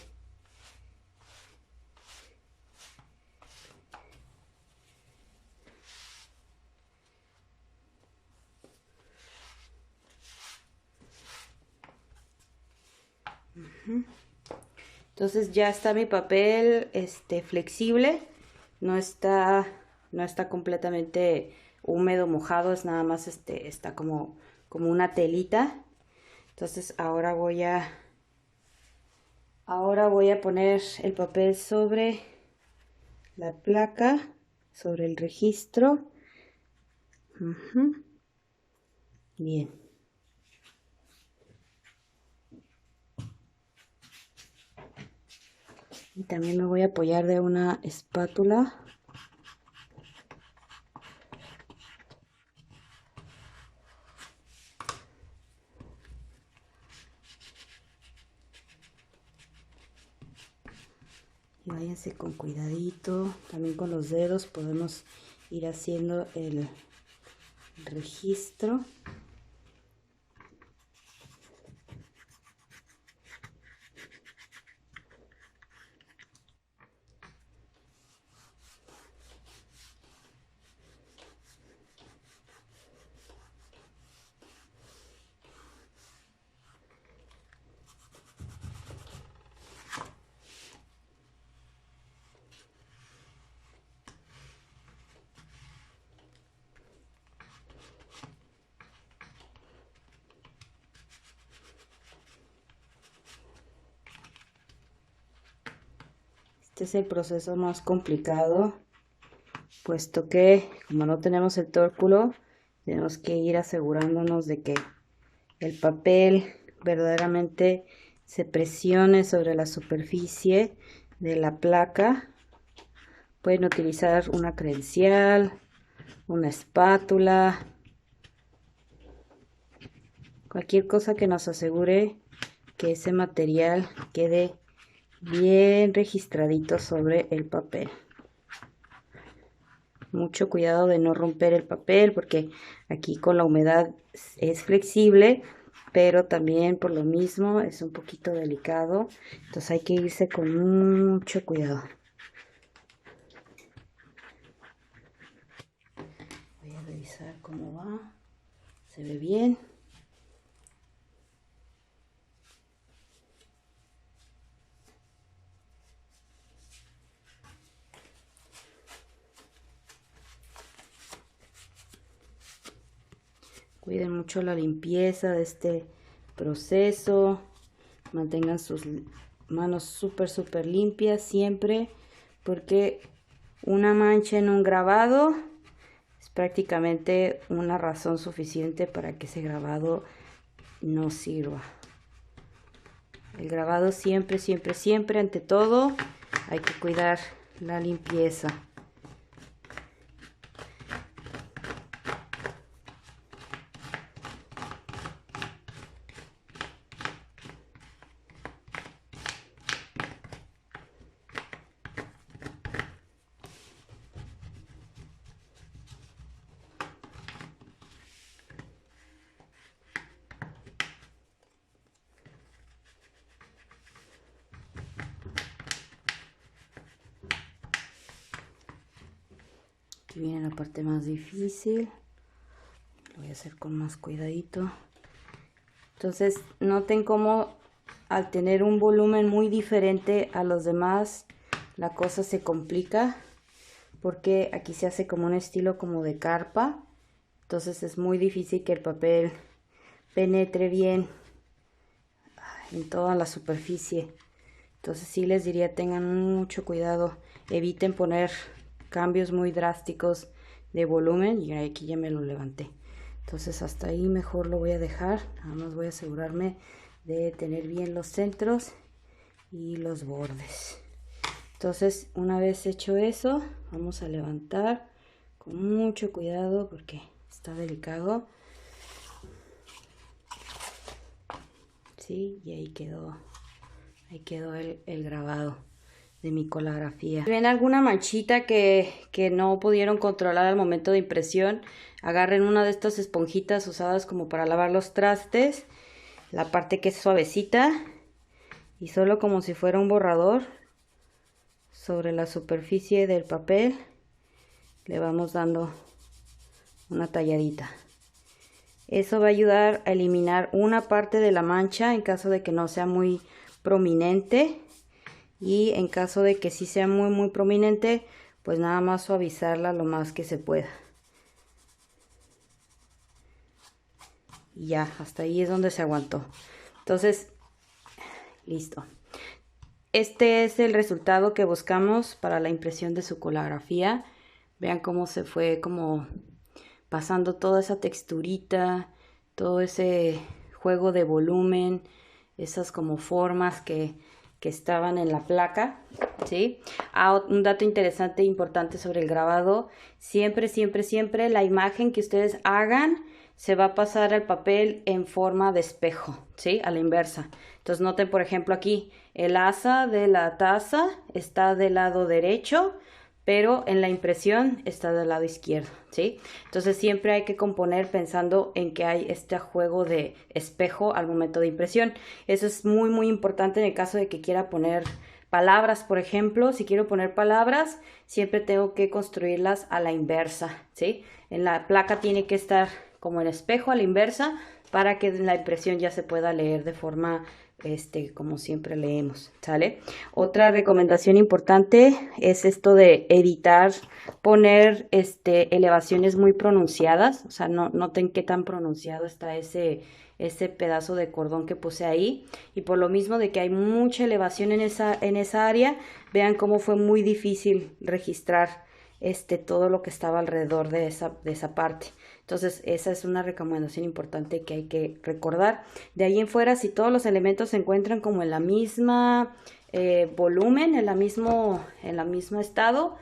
[SPEAKER 1] Entonces ya está mi papel flexible, no está completamente húmedo, mojado, es nada más está como una telita. Entonces ahora voy a poner el papel sobre la placa, sobre el registro. Bien. Y también me voy a apoyar de una espátula Y váyanse con cuidadito, también con los dedos podemos ir haciendo el registro. Este es el proceso más complicado, puesto que como no tenemos el tórculo, tenemos que ir asegurándonos de que el papel verdaderamente se presione sobre la superficie de la placa. Pueden utilizar una credencial, una espátula, cualquier cosa que nos asegure que ese material quede bien registradito sobre el papel. Mucho cuidado de no romper el papel, porque aquí con la humedad es flexible, pero también por lo mismo es un poquito delicado, entonces hay que irse con mucho cuidado. Voy a revisar cómo va, se ve bien. Cuiden mucho la limpieza de este proceso. Mantengan sus manos súper limpias siempre, porque una mancha en un grabado es prácticamente una razón suficiente para que ese grabado no sirva. El grabado siempre, ante todo, hay que cuidar la limpieza. Aquí viene la parte más difícil. Lo voy a hacer con más cuidadito. Entonces noten cómo al tener un volumen muy diferente a los demás, la cosa se complica, porque aquí se hace como un estilo como de carpa. Entonces es muy difícil que el papel penetre bien en toda la superficie. Entonces sí les diría, tengan mucho cuidado, eviten poner cambios muy drásticos de volumen. Y aquí ya me lo levanté, entonces hasta ahí mejor lo voy a dejar. Nada más voy a asegurarme de tener bien los centros y los bordes. Entonces una vez hecho eso, vamos a levantar con mucho cuidado porque está delicado. Sí, y ahí quedó el grabado de mi colografía. Si ven alguna manchita que no pudieron controlar al momento de impresión, agarren una de estas esponjitas usadas como para lavar los trastes, la parte que es suavecita, y solo como si fuera un borrador sobre la superficie del papel le vamos dando una talladita. Eso va a ayudar a eliminar una parte de la mancha en caso de que no sea muy prominente, y en caso de que sí sea muy prominente, pues nada más suavizarla lo más que se pueda. Y ya, hasta ahí es donde se aguantó. Entonces, listo. Este es el resultado que buscamos para la impresión de su colografía. Vean cómo se fue como pasando toda esa texturita, todo ese juego de volumen, esas como formas que estaban en la placa, ¿sí? Un dato interesante e importante sobre el grabado: siempre la imagen que ustedes hagan se va a pasar el papel en forma de espejo, ¿sí? A la inversa. Entonces noten, por ejemplo, aquí el asa de la taza está del lado derecho, pero en la impresión está del lado izquierdo, ¿sí? Entonces siempre hay que componer pensando en que hay este juego de espejo al momento de impresión. Eso es muy, muy importante en el caso de que quiera poner palabras, por ejemplo. Si quiero poner palabras, siempre tengo que construirlas a la inversa, ¿sí? En la placa tiene que estar como el espejo a la inversa para que la impresión ya se pueda leer de forma como siempre leemos, ¿sale? Otra recomendación importante es esto de evitar poner elevaciones muy pronunciadas, o sea, no noten qué tan pronunciado está ese pedazo de cordón que puse ahí, y por lo mismo de que hay mucha elevación en esa área, vean cómo fue muy difícil registrar todo lo que estaba alrededor de esa parte. Entonces esa es una recomendación importante que hay que recordar. De ahí en fuera, si todos los elementos se encuentran como en la misma volumen, en la mismo estado,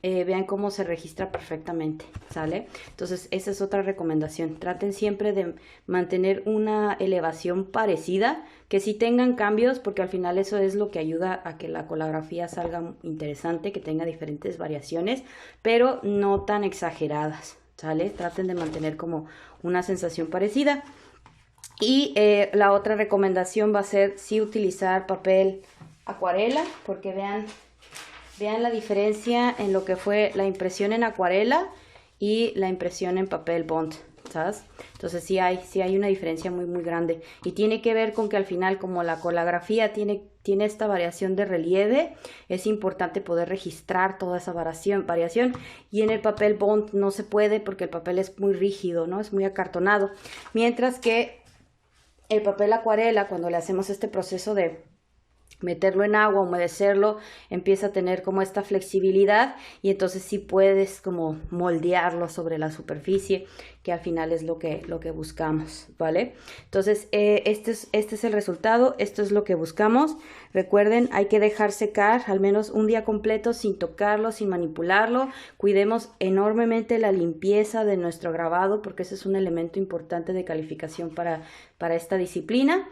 [SPEAKER 1] vean cómo se registra perfectamente, ¿sale? Entonces esa es otra recomendación. Traten siempre de mantener una elevación parecida, que sí tengan cambios, porque al final eso es lo que ayuda a que la colografía salga interesante, que tenga diferentes variaciones, pero no tan exageradas, ¿sale? Traten de mantener como una sensación parecida. Y la otra recomendación va a ser sí utilizar papel acuarela, porque vean la diferencia en lo que fue la impresión en acuarela y la impresión en papel bond, ¿sabes? Entonces sí hay una diferencia muy, muy grande. Y tiene que ver con que al final, como la colografía tiene esta variación de relieve, es importante poder registrar toda esa variación. Y en el papel bond no se puede porque el papel es muy rígido, ¿no? Es muy acartonado. Mientras que el papel acuarela, cuando le hacemos este proceso de meterlo en agua, humedecerlo, empieza a tener como esta flexibilidad, y entonces sí puedes como moldearlo sobre la superficie, que al final es lo que buscamos, ¿vale? Entonces este es el resultado, esto es lo que buscamos. Recuerden, hay que dejar secar al menos un día completo sin tocarlo, sin manipularlo. Cuidemos enormemente la limpieza de nuestro grabado, porque ese es un elemento importante de calificación para esta disciplina.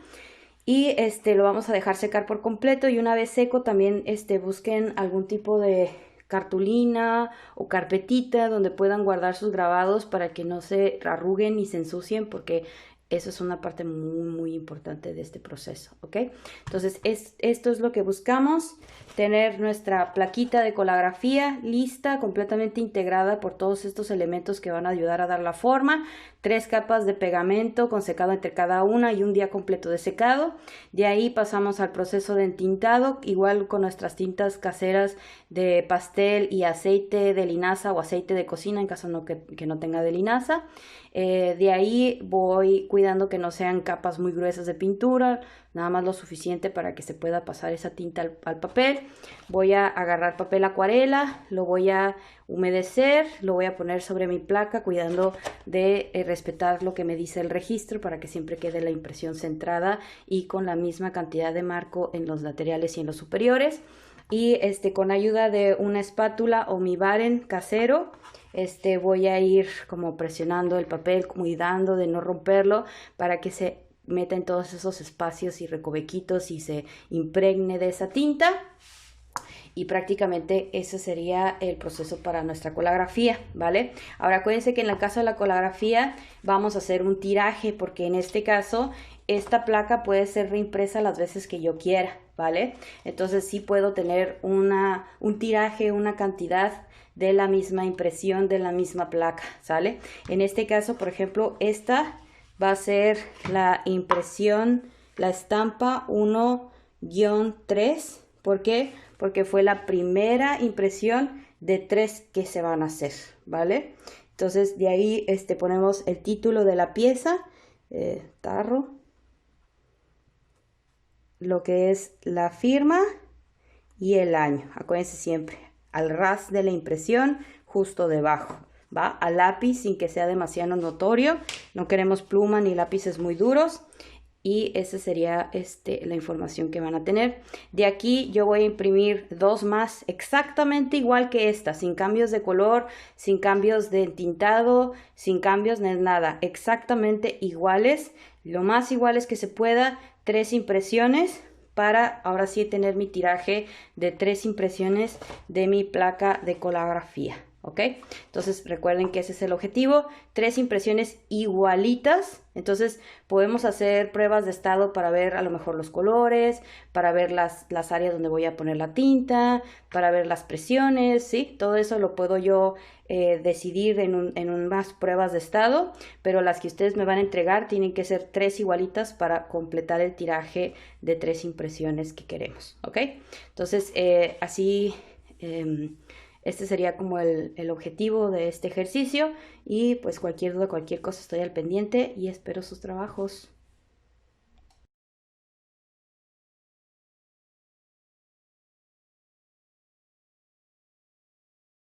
[SPEAKER 1] Y lo vamos a dejar secar por completo, y una vez seco también busquen algún tipo de cartulina o carpetita donde puedan guardar sus grabados para que no se arruguen ni se ensucien, porque eso es una parte muy, muy importante de este proceso, ¿ok? Entonces esto es lo que buscamos, tener nuestra plaquita de colografía lista, completamente integrada por todos estos elementos que van a ayudar a dar la forma. 3 capas de pegamento con secado entre cada una y un día completo de secado. De ahí pasamos al proceso de entintado, igual con nuestras tintas caseras de pastel y aceite de linaza o aceite de cocina en caso que no tenga de linaza. De ahí voy cuidando que no sean capas muy gruesas de pintura, nada más lo suficiente para que se pueda pasar esa tinta al papel. Voy a agarrar papel acuarela, lo voy a humedecer, lo voy a poner sobre mi placa, cuidando de respetar lo que me dice el registro para que siempre quede la impresión centrada y con la misma cantidad de marco en los laterales y en los superiores. Y con ayuda de una espátula o mi baren casero, voy a ir como presionando el papel, cuidando de no romperlo para que se meta en todos esos espacios y recovequitos y se impregne de esa tinta. Y prácticamente ese sería el proceso para nuestra colografía, ¿vale? Ahora acuérdense que en el caso de la colografía vamos a hacer un tiraje, porque en este caso esta placa puede ser reimpresa las veces que yo quiera, ¿vale? Entonces sí puedo tener un tiraje, una cantidad de la misma impresión de la misma placa, ¿sale? En este caso, por ejemplo, esta va a ser la impresión, la estampa 1-3. ¿Por qué? Porque fue la primera impresión de 3 que se van a hacer, ¿vale? Entonces de ahí ponemos el título de la pieza, tarro, lo que es la firma y el año. Acuérdense siempre, al ras de la impresión, justo debajo, ¿va? Al lápiz sin que sea demasiado notorio, no queremos pluma ni lápices muy duros. y esa sería la información que van a tener. De aquí yo voy a imprimir 2 más exactamente igual que esta, sin cambios de color, sin cambios de tintado, sin cambios de nada, exactamente iguales, lo más iguales que se pueda, 3 impresiones para ahora sí tener mi tiraje de 3 impresiones de mi placa de colografía. ¿Ok? Entonces recuerden que ese es el objetivo, 3 impresiones igualitas. Entonces podemos hacer pruebas de estado para ver a lo mejor los colores, para ver las áreas donde voy a poner la tinta, para ver las presiones, ¿sí? Todo eso lo puedo yo decidir en unas pruebas de estado, pero las que ustedes me van a entregar tienen que ser 3 igualitas para completar el tiraje de 3 impresiones que queremos. ¿Ok? Entonces así... este sería como el objetivo de este ejercicio y pues cualquier duda, cualquier cosa estoy al pendiente y espero sus trabajos.